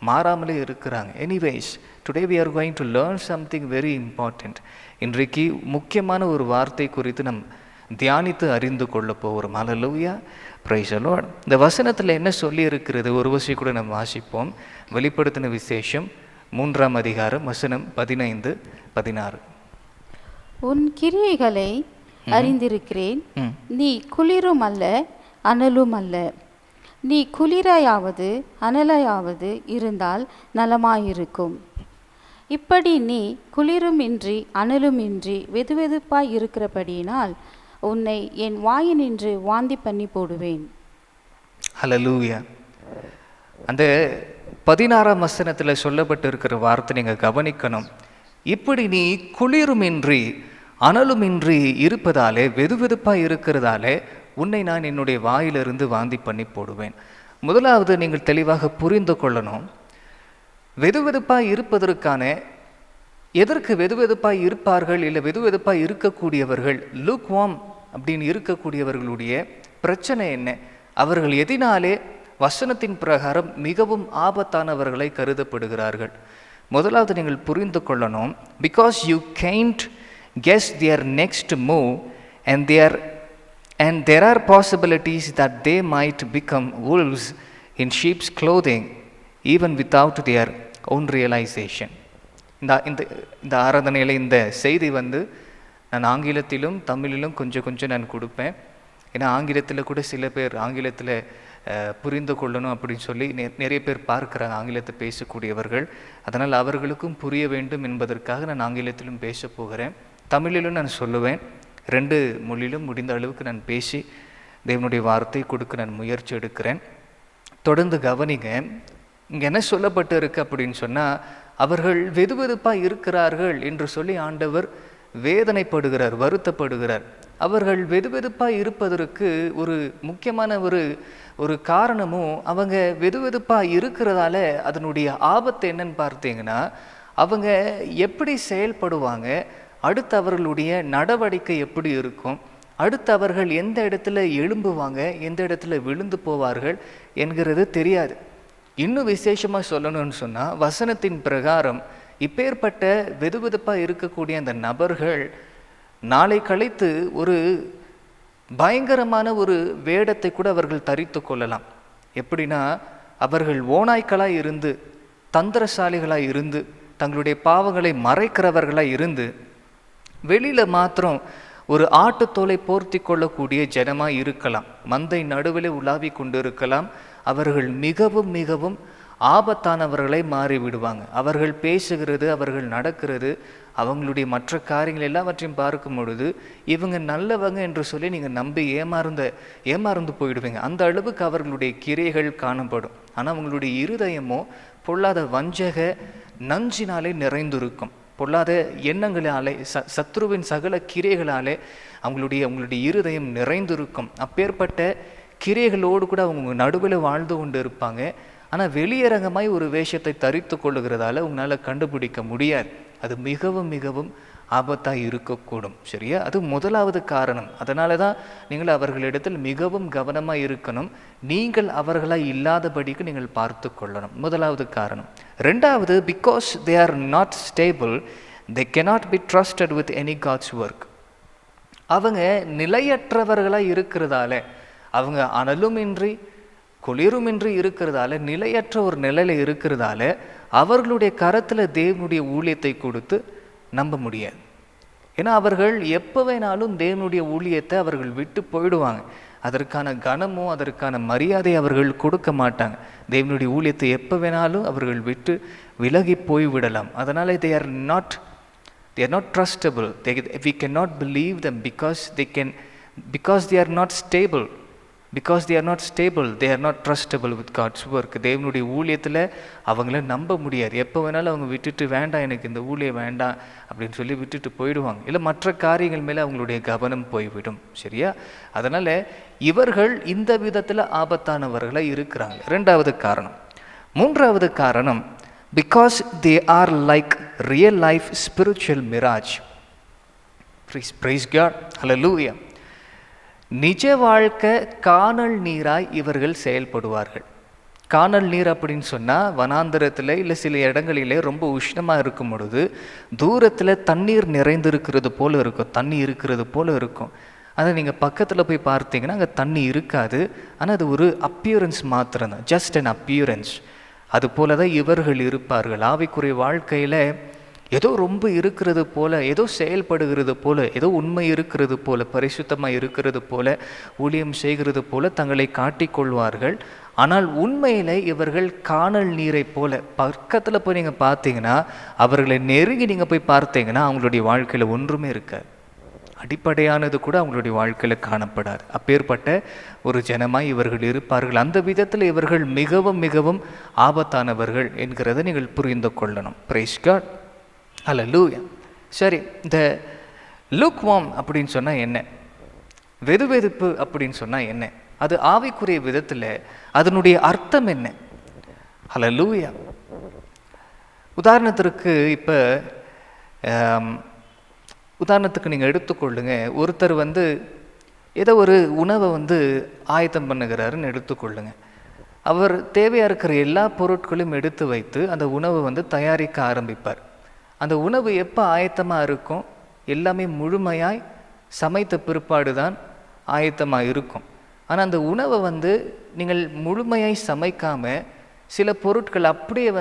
மாறாமலே இருக்கிறாங்க. Anyways, today we are going to learn something very important. இன்றைக்கு முக்கியமான ஒரு வார்த்தை குறித்து நம் தியானித்து அறிந்து கொள்ள போகிறோம். ஹல்லேலூயா, பிரைஸ் தி லார்ட். இந்த வசனத்தில் என்ன சொல்லி இருக்கிறது ஒரு வசனம் கூட நம்ம வாசிப்போம். வெளிப்படுத்தின விசேஷம் 3ஆம் அதிகாரம் வசனம் 15-16. உன் கிரியைகளை அறிந்திருக்கிறேன், நீ குளிரும் அல்ல அனலும் அல்ல. நீ குளிராயாவது அனலையாவது இருந்தால் நலமாயிருக்கும். இப்படி நீ குளிருமின்றி அனலுமின்றி வெதுவெதுப்பாய் இருக்கிறபடியினால் உன்னை என் வாயினின்று வாந்தி பண்ணி போடுவேன். ஹல்லேலூயா. அந்த 16ஆம் வசனத்தில் சொல்லப்பட்டு இருக்கிற வார்த்தை நீங்கள் கவனிக்கணும். இப்படி நீ குளிருமின்றி அனலுமின்றி இருப்பதாலே, வெதுவெதுப்பாக இருக்கிறதாலே உன்னை நான் என்னுடைய வாயிலிருந்து வாந்தி பண்ணி போடுவேன். முதலாவது நீங்கள் தெளிவாக புரிந்து கொள்ளணும், வெதுவெதுப்பாக இருப்பதற்கான எதற்கு வெதுவெதுப்பாய் இருப்பார்கள் இல்லை வெதுவெதுப்பாய் இருக்கக்கூடியவர்கள், லூக் வார்ம் அப்படின்னு இருக்கக்கூடியவர்களுடைய பிரச்சனை என்ன? அவர்கள் எதினாலே வசனத்தின் பிரகாரம் மிகவும் ஆபத்தானவர்களை கருதப்படுகிறார்கள்? முதலாவது நீங்கள் புரிந்து கொள்ளணும், because you can't guess their next move and there are possibilities that they might become wolves in sheep's clothing even without their own realization. இந்த ஆராதனையில் இந்த செய்தி நான் ஆங்கிலத்திலும் தமிழிலும் கொஞ்சம் நான் கொடுப்பேன். ஏன்னா ஆங்கிலத்தில் கூட சில பேர் ஆங்கிலத்தில் புரிந்து கொள்ளணும் அப்படின்னு சொல்லி நிறைய பேர் பார்க்குறாங்க ஆங்கிலத்தை பேசக்கூடியவர்கள். அதனால் அவர்களுக்கும் புரிய வேண்டும் என்பதற்காக நான் ஆங்கிலத்திலும் பேச போகிறேன், தமிழிலும் நான் சொல்லுவேன். 2 மொழியிலும் முடிந்த அளவுக்கு நான் பேசி தேவனுடைய வார்த்தை கொடுக்க நான் முயற்சி எடுக்கிறேன். தொடர்ந்து கவனிங்க. இங்கே என்ன சொல்லப்பட்டு இருக்கு அப்படின்னு சொன்னால், அவர்கள் வெதுவெதுப்பாக இருக்கிறார்கள் என்று சொல்லி ஆண்டவர் வேதனைப்படுகிறார், வருத்தப்படுகிறார். அவர்கள் வெதுவெதுப்பாக இருப்பதற்கு ஒரு முக்கியமான ஒரு காரணமும், அவங்க வெதுவெதுப்பாக இருக்கிறதால அதனுடைய ஆபத்து என்னன்னு பார்த்தீங்கன்னா, அவங்க எப்படி செயல்படுவாங்க, அடுத்து அவர்களுடைய நடவடிக்கை எப்படி இருக்கும், அடுத்து அவர்கள் எந்த இடத்துல எழும்புவாங்க, எந்த இடத்துல விழுந்து போவார்கள் என்கிறது தெரியாது. இன்னும் விசேஷமாக சொல்லணும்னு சொன்னால், வசனத்தின் பிரகாரம் இப்பேற்பட்ட வெதுவெதுப்பாக இருக்கக்கூடிய அந்த நபர்கள் நாளை கழித்து ஒரு பயங்கரமான ஒரு வேடத்தை கூட அவர்கள் தரித்து கொள்ளலாம். எப்படின்னா, அவர்கள் ஓநாய்களாக இருந்து, தந்திரசாலிகளாக இருந்து, தங்களுடைய பாவங்களை மறைக்கிறவர்களாக இருந்து, வெளியில் மாத்திரம் ஒரு ஆட்டுத்தோலை போர்த்தி கொள்ளக்கூடிய ஜனமாக இருக்கலாம், மந்தை நடுவில் உலாவி கொண்டு இருக்கலாம். அவர்கள் மிகவும் மிகவும் ஆபத்தானவர்களை மாறிவிடுவாங்க. அவர்கள் பேசுகிறது, அவர்கள் நடக்கிறது, அவங்களுடைய மற்ற காரியங்கள் எல்லாவற்றையும் பார்க்கும் பொழுது இவங்க நல்லவங்க என்று சொல்லி நீங்கள் நம்பி ஏமாறந்து போயிடுவீங்க. அந்த அளவுக்கு அவர்களுடைய கிரியைகள் காணப்படும். ஆனால் அவங்களுடைய இருதயமோ பொல்லாத வஞ்சக நஞ்சினாலே நிறைந்திருக்கும். பொல்லாத எண்ணங்களாலே, சத்ருவின் சகல கிரியைகளாலே அவங்களுடைய இருதயம் நிறைந்திருக்கும். அப்பேற்பட்ட கிரியைகளோடு கூட அவங்க நடுவில் வாழ்ந்து கொண்டு இருப்பாங்க. ஆனால் வெளியரங்கமாய் ஒரு வேஷத்தை தரித்து கொள்ளுகிறதால உங்களால் கண்டுபிடிக்க முடியாது. அது மிகவும் மிகவும் ஆபத்தாக இருக்கக்கூடும். சரியா? அது முதலாவது காரணம். அதனால தான் நீங்கள் அவர்களிடத்தில் மிகவும் கவனமாக இருக்கணும். நீங்கள் அவர்களாக இல்லாதபடிக்கு நீங்கள் பார்த்து கொள்ளணும். முதலாவது காரணம். ரெண்டாவது, because they are not stable, they cannot be trusted with any God's work. அவங்க நிலையற்றவர்களாக இருக்கிறதால, அவங்க அனலுமின்றி குளிருமின்றி இருக்கிறதால, நிலையற்ற ஒரு நிலையில் இருக்கிறதால அவர்களுடைய கரத்தில் தேவனுடைய ஊழியத்தை கொடுத்து நம்ப முடியாது. ஏன்னா அவர்கள் எப்போ வேணாலும் தேவனுடைய ஊழியத்தை அவர்கள் விட்டு போயிடுவாங்க. அதற்கான கனமோ அதற்கான மரியாதை அவர்கள் கொடுக்க மாட்டாங்க. தேவனுடைய ஊழியத்தை எப்போ வேணாலும் அவர்கள் விட்டு விலகி போய்விடலாம். அதனால் they are not trustable. We cannot believe them because they are not stable. Because they are not stable, they are not trustable with God's work. தேவனுடைய ஊழியத்தில் அவங்கள நம்ப முடியாது. எப்போ வேணாலும் அவங்க விட்டுட்டு, வேண்டாம் எனக்கு இந்த ஊழியம் வேண்டாம் அப்படின்னு சொல்லி விட்டுட்டு போயிடுவாங்க. இல்லை மற்ற காரியங்கள் மேலே அவங்களுடைய கவனம் போய்விடும். சரியா? அதனால் இவர்கள் இந்த விதத்தில் ஆபத்தானவர்களாக இருக்கிறாங்க. ரெண்டாவது காரணம். மூன்றாவது காரணம், because they are like real life spiritual mirage. Praise God. Hallelujah. நிஜ வாழ்க்கை காணல் நீராய் இவர்கள் செயல்படுவார்கள். காணல் நீர் அப்படின்னு சொன்னால், வனாந்தரத்தில் இல்லை சில இடங்களிலே ரொம்ப உஷ்ணமாக இருக்கும் பொழுது தூரத்தில் தண்ணீர் நிறைந்திருக்கிறது போல் இருக்கும், தண்ணி இருக்கிறது போல் இருக்கும். அதை நீங்கள் பக்கத்தில் போய் பார்த்தீங்கன்னா அங்கே தண்ணி இருக்காது. ஆனால் அது ஒரு அப்பியரன்ஸ் மாத்திரம் தான், ஜஸ்ட் அன் அப்பியரன்ஸ். அது போல தான் இவர்கள் இருப்பார்கள். ஆவிக்குரிய வாழ்க்கையில் ஏதோ ரொம்ப இருக்கிறது போல, ஏதோ செயல்படுகிறது போல, ஏதோ உண்மை இருக்கிறது போல, பரிசுத்தமாக இருக்கிறது போல, ஊழியம் செய்கிறது போல தங்களை காட்டிக்கொள்வார்கள். ஆனால் உண்மையில் இவர்கள் காணல் நீரை போல. பக்கத்தில் போய் நீங்கள் பார்த்தீங்கன்னா, அவர்களை நெருங்கி நீங்கள் போய் பார்த்தீங்கன்னா அவங்களுடைய வாழ்க்கையில் ஒன்றுமே இருக்காது. அடிப்படையானது கூட அவங்களுடைய வாழ்க்கையில் காணப்படாது. அப்பேற்பட்ட ஒரு ஜனமாய் இவர்கள் இருப்பார்கள். அந்த விதத்தில் இவர்கள் மிகவும் மிகவும் ஆபத்தானவர்கள் என்கிறத நீங்கள் புரிந்து கொள்ளணும். Praise God. ஹல்லேலூயா. சரி, இந்த லூக்வார்ம் அப்படின்னு சொன்னால் என்ன? வெதுவெதுப்பு அப்படின்னு சொன்னால் என்ன? அது ஆவிக்குரிய விதத்தில் அதனுடைய அர்த்தம் என்ன? ஹல்லேலூயா. உதாரணத்திற்கு இப்போ உதாரணத்துக்கு நீங்கள் எடுத்துக்கொள்ளுங்க, ஒருத்தர் ஏதோ ஒரு உணவை ஆயத்தம் பண்ணுகிறாருன்னு எடுத்துக்கொள்ளுங்க. அவர் தேவையாக இருக்கிற எல்லா பொருட்களையும் எடுத்து வைத்து அந்த உணவை தயாரிக்க ஆரம்பிப்பார். அந்த உணவு எப்போ ஆயத்தமாக இருக்கும்? எல்லாமே முழுமையாய் சமைத்த பிற்பாடு தான் ஆயத்தமாக இருக்கும். ஆனால் அந்த உணவை நீங்கள் முழுமையாய் சமைக்காமல், சில பொருட்கள் அப்படியே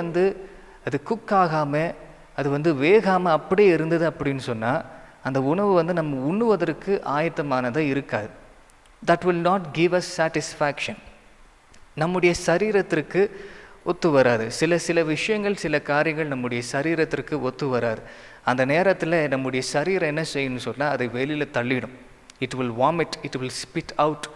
அது குக் ஆகாமல், அது வேகாமல் அப்படியே இருந்தது அப்படின்னு சொன்னால், அந்த உணவு நம்ம உண்ணுவதற்கு ஆயத்தமானதாக இருக்காது. That will not give us satisfaction. நம்முடைய சரீரத்திற்கு ஒத்து வராது. சில விஷயங்கள், சில காரியங்கள் நம்முடைய சரீரத்திற்கு ஒத்து வராது. அந்த நேரத்தில் நம்முடைய சரீரம் என்ன செய்யணும்னு சொன்னால், அதை வெளியில் தள்ளிடும். It will vomit, it will spit out.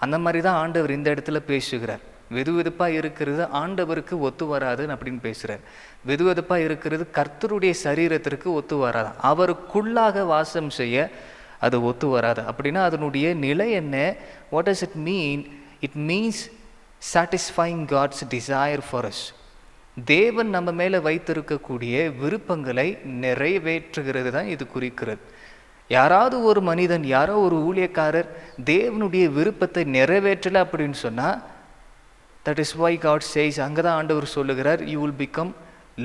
அந்த மாதிரி தான் ஆண்டவர் இந்த இடத்துல பேசுகிறார். வெதுவெதுப்பாக இருக்கிறது ஆண்டவருக்கு ஒத்து வராதுன்னு அப்படின்னு பேசுகிறார். வெதுவெதுப்பாக இருக்கிறது கர்த்தருடைய சரீரத்திற்கு ஒத்து வராது, அவருக்குள்ளாக வாசம் செய்ய அது ஒத்து வராது. அப்படின்னா அதனுடைய நிலை என்ன? What does it mean? It means satisfying God's desire for us. தேவன் நம்ம மேலே வைத்திருக்கக்கூடிய விருப்பங்களை நிறைவேற்றுகிறது தான் இது குறிக்கிறது. யாராவது ஒரு மனிதன், யாரோ ஒரு ஊழியக்காரர் தேவனுடைய விருப்பத்தை நிறைவேற்றலை அப்படின்னு சொன்னால், that is why God says, அங்கே தான் ஆண்டவர் சொல்லுகிறார், யூ வில் பிகம்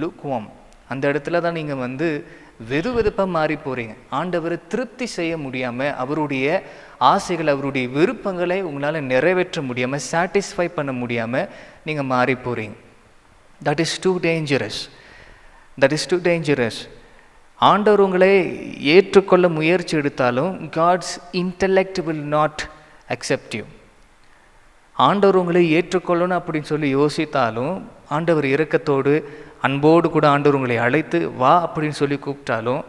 lukewarm. அந்த இடத்துல தான் நீங்கள் வெதுவெதுப்பாக மாறி போகிறீங்க. ஆண்டவரை திருப்தி செய்ய முடியாமல், அவருடைய ஆசைகள், அவருடைய விருப்பங்களை உங்களால் நிறைவேற்ற முடியாமல், சாட்டிஸ்ஃபை பண்ண முடியாமல் நீங்கள் மாறி போகிறீங்க. That is too dangerous. That is too dangerous. ஆண்டவர் உங்களை ஏற்றுக்கொள்ள முயற்சி எடுத்தாலும் God's intellect will not accept you. ஆண்டவர் உங்களை ஏற்றுக்கொள்ளணும் அப்படின்னு சொல்லி யோசித்தாலும், ஆண்டவர் இரக்கத்தோடு அன்போடு கூட ஆண்டவர் உங்களை அழைத்து வா அப்படின்னு சொல்லி கூப்பிட்டாலும்,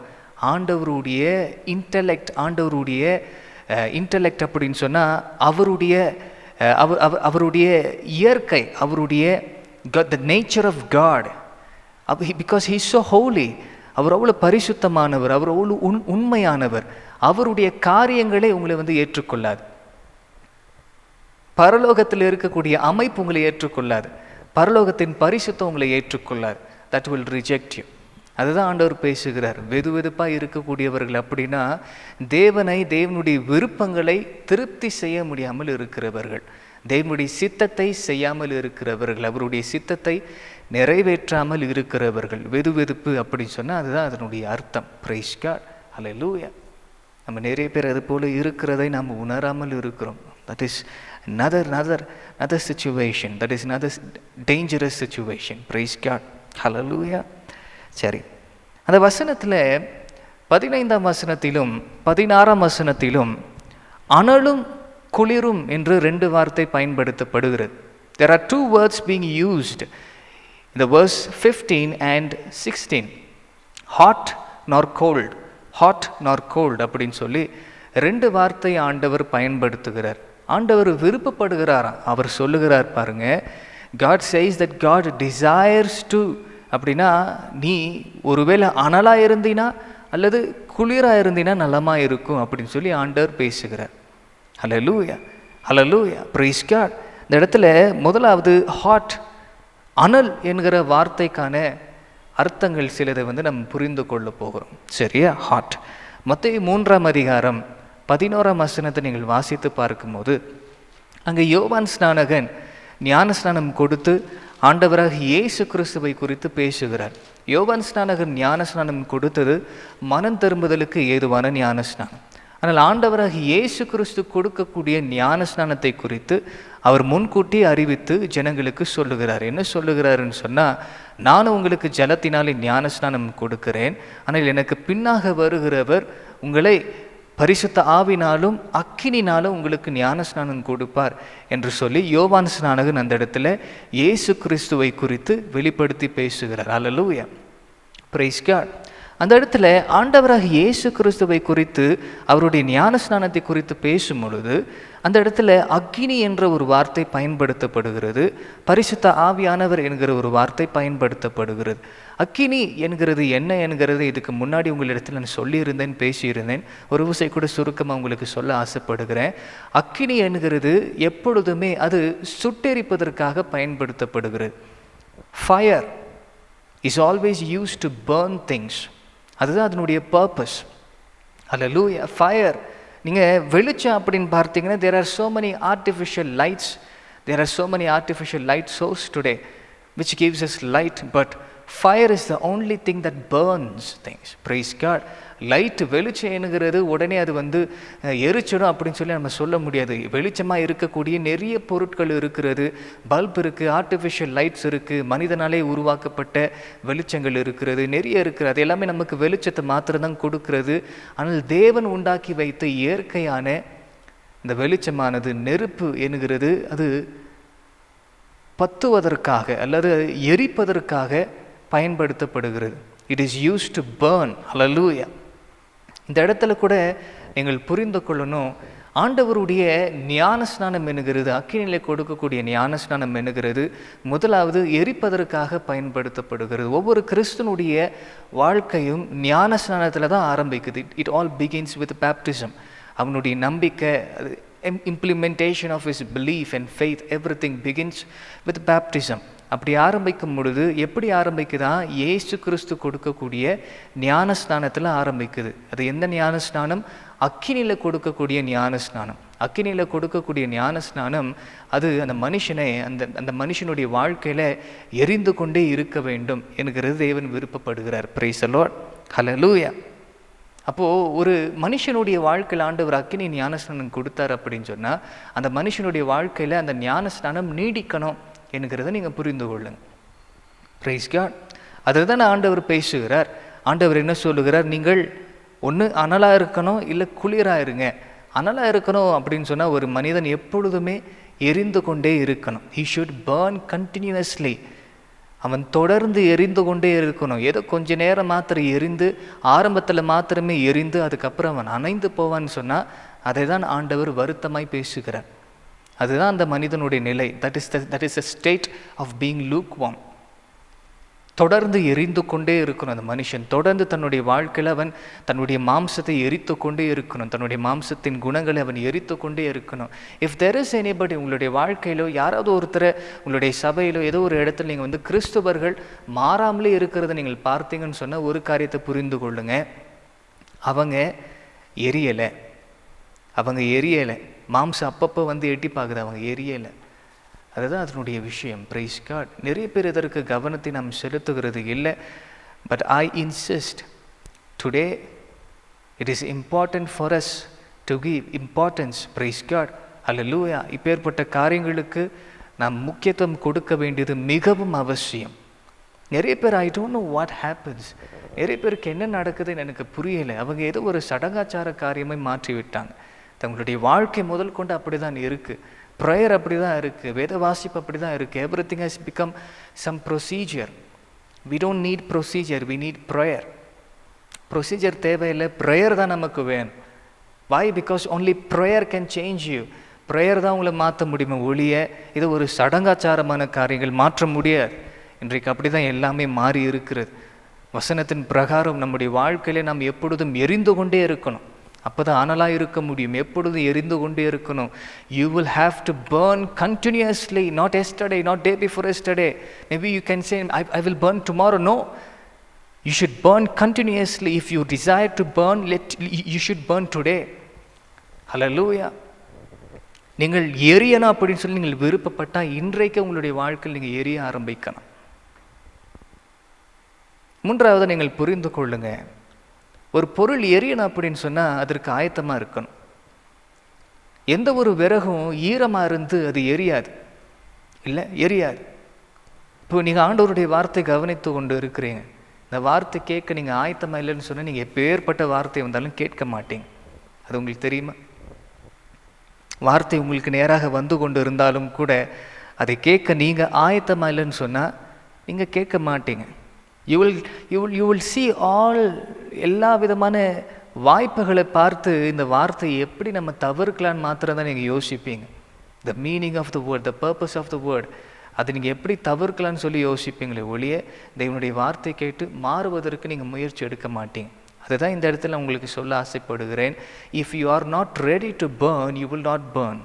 ஆண்டவருடைய இன்டலெக்ட் அப்படின்னு சொன்னால் அவருடைய இயற்கை, அவருடைய the nature of God, because he is so holy. அவர் அவ்வளோ பரிசுத்தமானவர், அவர் அவ்வளோ உண்மையானவர். அவருடைய காரியங்களை உங்களை ஏற்றுக்கொள்ளாது. பரலோகத்தில் இருக்கக்கூடிய அமைப்பு உங்களை ஏற்றுக்கொள்ளாது. பரலோகத்தின் பரிசுத்தம் உங்களை ஏற்றுக்கொள்ளாது. That will reject you. அதுதான் ஆண்டவர் பேசுகிறார். வெதுவெதுப்பாக இருக்கக்கூடியவர்கள் அப்படின்னா தேவனுடைய விருப்பங்களை திருப்தி செய்ய முடியாமல் இருக்கிறவர்கள், தேவனுடைய சித்தத்தை செய்யாமல் இருக்கிறவர்கள், அவருடைய சித்தத்தை நிறைவேற்றாமல் இருக்கிறவர்கள். வெதுவெதுப்பு அப்படின்னு சொன்னால் அதுதான் அதனுடைய அர்த்தம். பிரைஸ் காட், ஹல்லேலூயா. நம்ம நிறைய பேர் அது போல இருக்கிறதை நாம் உணராமல் இருக்கிறோம். That is another situation. That is another dangerous situation. Praise God. Hallelujah. சரி, அந்த வசனத்தில் 15ஆம் வசனத்திலும் 16ஆம் வசனத்திலும் அனலும் குளிரும் என்று 2 வார்த்தை பயன்படுத்தப்படுகிறது. There are 2 words being used in the verse 15 and 16. Hot nor cold. Hot nor cold அப்படின்னு சொல்லி 2 வார்த்தை ஆண்டவர் பயன்படுத்துகிறார். ஆண்டவர் விருப்பப்படுகிறாராம். அவர் சொல்லுகிறார் பாருங்க, God says that God desires to, அப்படின்னா நீ ஒருவேளை அனலாக இருந்தினா அல்லது குளிராக இருந்தினா நலமாக இருக்கும் அப்படின்னு சொல்லி ஆண்டவர் பேசுகிறார். ஹல்லேலூயா, ஹல்லேலூயா, பிரைஸ் காட். இந்த இடத்துல முதலாவது ஹாட், அனல் என்கிற வார்த்தைக்கான அர்த்தங்கள் சிலதை நம்ம புரிந்து கொள்ள போகிறோம். சரியா? ஹாட். மத்தேயு 3ஆம் அதிகாரம் 11ஆம் வசனத்தை நீங்கள் வாசித்து பார்க்கும்போது, அங்கே யோவான் ஸ்நானகன் ஞான ஸ்நானம் கொடுத்து ஆண்டவராக இயேசு கிறிஸ்துவை குறித்து பேசுகிறார். யோவான் ஸ்நானகன் ஞான ஸ்நானம் கொடுத்தது மனம் திரும்புதலுக்கு ஏதுவான ஞான ஸ்நானம். ஆனால் ஆண்டவராக இயேசு கிறிஸ்து கொடுக்கக்கூடிய ஞான ஸ்நானத்தை குறித்து அவர் முன்கூட்டி அறிவித்து ஜனங்களுக்கு சொல்லுகிறார். என்ன சொல்லுகிறாருன்னு சொன்னால், நானும் உங்களுக்கு ஜலத்தினாலே ஞான ஸ்நானம் கொடுக்கிறேன், ஆனால் எனக்கு பின்னாக வருகிறவர் உங்களை பரிசுத்த ஆவினாலும் அக்கினினாலும் உங்களுக்கு ஞான ஸ்நானம் கொடுப்பார் என்று சொல்லி யோவான் ஸ்நானகன் அந்த இடத்துல இயேசு கிறிஸ்துவை குறித்து வெளிப்படுத்தி பேசுகிறார். ஹல்லேலூயா, பிரைஸ் காட். அந்த இடத்துல ஆண்டவராக இயேசு கிறிஸ்துவை குறித்து அவருடைய ஞான ஸ்நானத்தை குறித்து பேசும் பொழுது அந்த இடத்துல அக்கினி என்ற ஒரு வார்த்தை பயன்படுத்தப்படுகிறது, பரிசுத்த ஆவியானவர் என்கிற ஒரு வார்த்தை பயன்படுத்தப்படுகிறது. அக்கினி என்கிறது என்ன என்கிறது இதுக்கு முன்னாடி உங்களிடத்தில் நான் சொல்லியிருந்தேன், பேசியிருந்தேன். ஒரு விஷயம் கூட சுருக்கமாக உங்களுக்கு சொல்ல ஆசைப்படுகிறேன். அக்கினி என்கிறது எப்பொழுதுமே அது சுட்டெரிப்பதற்காக பயன்படுத்தப்படுகிறது. Fire is always used to burn things. அதுதான் அதனுடைய பர்பஸ். ஹல்லேலூயா. ஃபயர், நீங்கள் வெளிச்சம் அப்படின்னு பார்த்தீங்கன்னா, there are so many artificial lights, there are so many artificial light source today which gives us light, but fire is the only thing that burns things. Praise God. Light வெளிச்சம் என்கிறது உடனே அது எரிச்சிடும் அப்படின்னு சொல்லி நம்ம சொல்ல முடியாது. வெளிச்சமாக இருக்கக்கூடிய நிறைய பொருட்கள் இருக்கிறது. பல்ப் இருக்குது, ஆர்டிஃபிஷியல் லைட்ஸ் இருக்குது, மனிதனாலே உருவாக்கப்பட்ட வெளிச்சங்கள் இருக்கிறது, நிறைய இருக்குது. அது எல்லாமே நமக்கு வெளிச்சத்தை மாத்திரம்தான் கொடுக்கிறது. ஆனால் தேவன் உண்டாக்கி வைத்த இயற்கையான இந்த வெளிச்சமானது, நெருப்பு என்கிறது, அது பத்துவதற்காக அல்லது எரிப்பதற்காக பயன்படுத்தப்படுகிறது. It is used to burn. Hallelujah. இந்த இடத்துல கூட நீங்கள் புரிந்து கொள்ளணும், ஆண்டவருடைய ஞானஸ்நானம் என்கிறது, அக்கினியிலே கொடுக்கக்கூடிய ஞானஸ்நானம் என்கிறது முதலாவது எரிப்பதற்காக பயன்படுத்தப்படுகிறது. ஒவ்வொரு கிறிஸ்தனுடைய வாழ்க்கையும் ஞானஸ்நானத்தில் தான் ஆரம்பிக்குது. It all begins with baptism. அவனுடைய நம்பிக்கை, implementation of his belief and faith, everything begins with baptism. அப்படி ஆரம்பிக்கும் பொழுது எப்படி ஆரம்பிக்குதா? இயேசு கிறிஸ்து கொடுக்கக்கூடிய ஞானஸ்நானத்தில் ஆரம்பிக்குது. அது எந்த ஞானஸ்நானம்? அக்கினியில் கொடுக்கக்கூடிய ஞானஸ்நானம். அக்கினியில் கொடுக்கக்கூடிய ஞானஸ்நானம் அது அந்த மனுஷனை அந்த மனுஷனுடைய வாழ்க்கையில் எரிந்து கொண்டே இருக்க வேண்டும் என்கிறது தேவன் விருப்பப்படுகிறார். Price the Lord. ஹல்லேலூயா. அப்போது ஒரு மனுஷனுடைய வாழ்க்கையில் ஆண்டவர் அக்கினி ஞானஸ்நானம் கொடுத்தார் அப்படின்னு சொன்னால், அந்த மனுஷனுடைய வாழ்க்கையில் அந்த ஞானஸ்நானம் நீடிக்கணும் என்கிறத நீங்கள் புரிந்து கொள்ளுங்க. Praise God. அதில் தான் ஆண்டவர் பேசுகிறார். ஆண்டவர் என்ன சொல்லுகிறார்? நீங்கள் ஒன்று அனலாக இருக்கணும், இல்லை குளிராக இருங்க. அனலாக இருக்கணும் அப்படின்னு சொன்னால் ஒரு மனிதன் எப்பொழுதுமே எரிந்து கொண்டே இருக்கணும். He should burn continuously. அவன் தொடர்ந்து எரிந்து கொண்டே இருக்கணும். ஏதோ கொஞ்ச நேரம் மாத்திரம் எரிந்து, ஆரம்பத்தில் மாத்திரமே எரிந்து அதுக்கப்புறம் அவன் அணைந்து போவான்னு சொன்னால், அதை தான் ஆண்டவர் வருத்தமாய் பேசுகிறார். அதுதான் அந்த மனிதனுடைய நிலை. That is a state of being lukewarm. தொடர்ந்து எரிந்து கொண்டே இருக்கணும் அந்த மனுஷன். தொடர்ந்து தன்னுடைய வாழ்க்கையில் அவன் தன்னுடைய மாம்சத்தை எரித்து கொண்டே இருக்கணும். தன்னுடைய மாம்சத்தின் குணங்களை அவன் எரித்து கொண்டே இருக்கணும். இஃப் தெர் இஸ் எனிபடி, உங்களுடைய வாழ்க்கையிலோ யாராவது ஒருத்தரை உங்களுடைய சபையிலோ ஏதோ ஒரு இடத்துல நீங்கள் கிறிஸ்துவர்கள் மாறாமலே இருக்கிறத நீங்கள் பார்த்தீங்கன்னு சொன்னால், ஒரு காரியத்தை புரிந்து கொள்ளுங்க, அவங்க எரியலை. மாம்சம் அப்பப்போ எட்டி பார்க்குது, அவங்க எரியலை. அதுதான் அதனுடைய விஷயம். Praise God. நிறைய பேர் இதற்கு கவனத்தை நாம் செலுத்துகிறது இல்லை. But I insist today it is important for us to give importance. Praise God. Hallelujah. இப்பேற்பட்ட காரியங்களுக்கு நாம் முக்கியத்துவம் கொடுக்க வேண்டியது மிகவும் அவசியம். நிறைய பேர் I don't know what happens. நிறைய பேருக்கு என்ன நடக்குதுன்னு எனக்கு புரியலை. அவங்க ஏதோ ஒரு சடங்காச்சார காரியமே மாற்றி விட்டாங்க. தங்களுடைய வாழ்க்கை முதல் கொண்டு அப்படி தான் இருக்குது. ப்ரேயர் அப்படி தான் இருக்குது, வேத வாசிப்பு அப்படி தான் இருக்குது. Everything has become some procedure. We don't need procedure, we need prayer. Procedure தேவையில்லை, ப்ரேயர் தான் நமக்கு வேணும். Why? Because only prayer can change you. Prayer தான் உங்களை மாற்ற முடியுமே ஒழிய இது ஒரு சடங்காச்சாரமான காரியங்கள் மாற்ற முடியாது. இன்றைக்கு அப்படி தான் எல்லாமே மாறி இருக்கிறது. வசனத்தின் பிரகாரம் நம்முடைய வாழ்க்கையிலே நாம் எப்பொழுதும் எரிந்து கொண்டே இருக்கணும். அப்போ தான் அனலாக இருக்க முடியும். எப்பொழுதும் எரிந்து கொண்டே இருக்கணும். You will have to burn continuously, not yesterday, not day before yesterday. Maybe you can say I will burn tomorrow. No, you should burn continuously. If you desire to burn, you should burn today. Hallelujah. நீங்கள் எரியணும் அப்படின்னு சொல்லி நீங்கள் விருப்பப்பட்டால் இன்றைக்கு உங்களுடைய வாழ்க்கையில் நீங்கள் எரிய ஆரம்பிக்கணும். மூன்றாவது நீங்கள் புரிந்து கொள்ளுங்க, ஒரு பொருள் எரியணும் அப்படின்னு சொன்னால் அதற்கு ஆயத்தமாக இருக்கணும். எந்த ஒரு விறகும் ஈரமாக இருந்து அது எரியாது, இல்லை எரியாது. இப்போ நீங்கள் ஆண்டவருடைய வார்த்தை கவனித்து கொண்டு இருக்கிறீங்க. இந்த வார்த்தை கேட்க நீங்கள் ஆயத்தமாக இல்லைன்னு சொன்னால் நீங்கள் எப்பேற்பட்ட வார்த்தை வந்தாலும் கேட்க மாட்டீங்க. அது உங்களுக்கு தெரியுமா? வார்த்தை உங்களுக்கு நேராக வந்து கொண்டு இருந்தாலும் கூட அதை கேட்க நீங்கள் ஆயத்தமாக இல்லைன்னு சொன்னால் நீங்கள் கேட்க மாட்டீங்க. You will see all எல்லா விதமான வாய்ப்புகளை பார்த்து இந்த வார்த்தையை எப்படி நம்ம தவிர்க்கலான்னு மாத்திரம் தான் நீங்கள் யோசிப்பீங்க. The meaning of the word, the purpose of the word, அதை நீங்கள் எப்படி தவிர்க்கலான்னு சொல்லி யோசிப்பீங்களே ஒழிய தேவனுடைய வார்த்தை கேட்டு மாறுவதற்கு நீங்கள் முயற்சி எடுக்க மாட்டீங்க. அதுதான் இந்த இடத்துல உங்களுக்கு சொல்ல ஆசைப்படுகிறேன். If you are not ready to burn, you will not burn.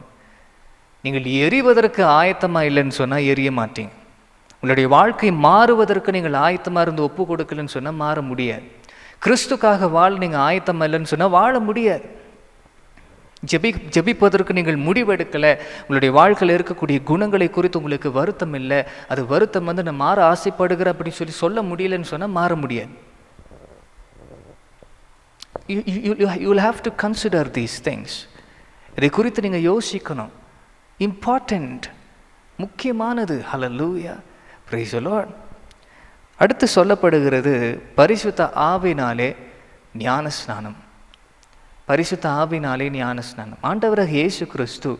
நீங்கள் எரிவதற்கு ஆயத்தமாக இல்லைன்னு சொன்னால் எரிய மாட்டீங்க. உங்களுடைய வாழ்க்கை மாறுவதற்கு நீங்கள் ஆயத்தமாக இருந்து ஒப்பு கொடுக்கலன்னு சொன்னால் மாற முடியாது. கிறிஸ்துக்காக வாழ நீங்கள் ஆயத்தம் இல்லைன்னு சொன்னால் வாழ முடியாது. ஜெபிப்பதற்கு நீங்கள் முடிவெடுக்கலை, உங்களுடைய வாழ்க்கையில் இருக்கக்கூடிய குணங்களை குறித்து உங்களுக்கு வருத்தம் இல்லை, அது வருத்தம் நான் மாற ஆசைப்படுகிறேன் அப்படின்னு சொல்ல முடியலன்னு சொன்னால் மாற முடியாது. You will have to consider these things. இதை குறித்து நீங்கள் யோசிக்கணும். இம்பார்ட்டண்ட், முக்கியமானது. ஹல்லேலூயா, பிரைஸ் தி லார்ட். அடுத்து சொல்லப்படுகிறது பரிசுத்த ஆவினாலே ஞானஸ்நானம். பரிசுத்த ஆவினாலே ஞானஸ்நானம். ஆண்டவராக இயேசு கிறிஸ்து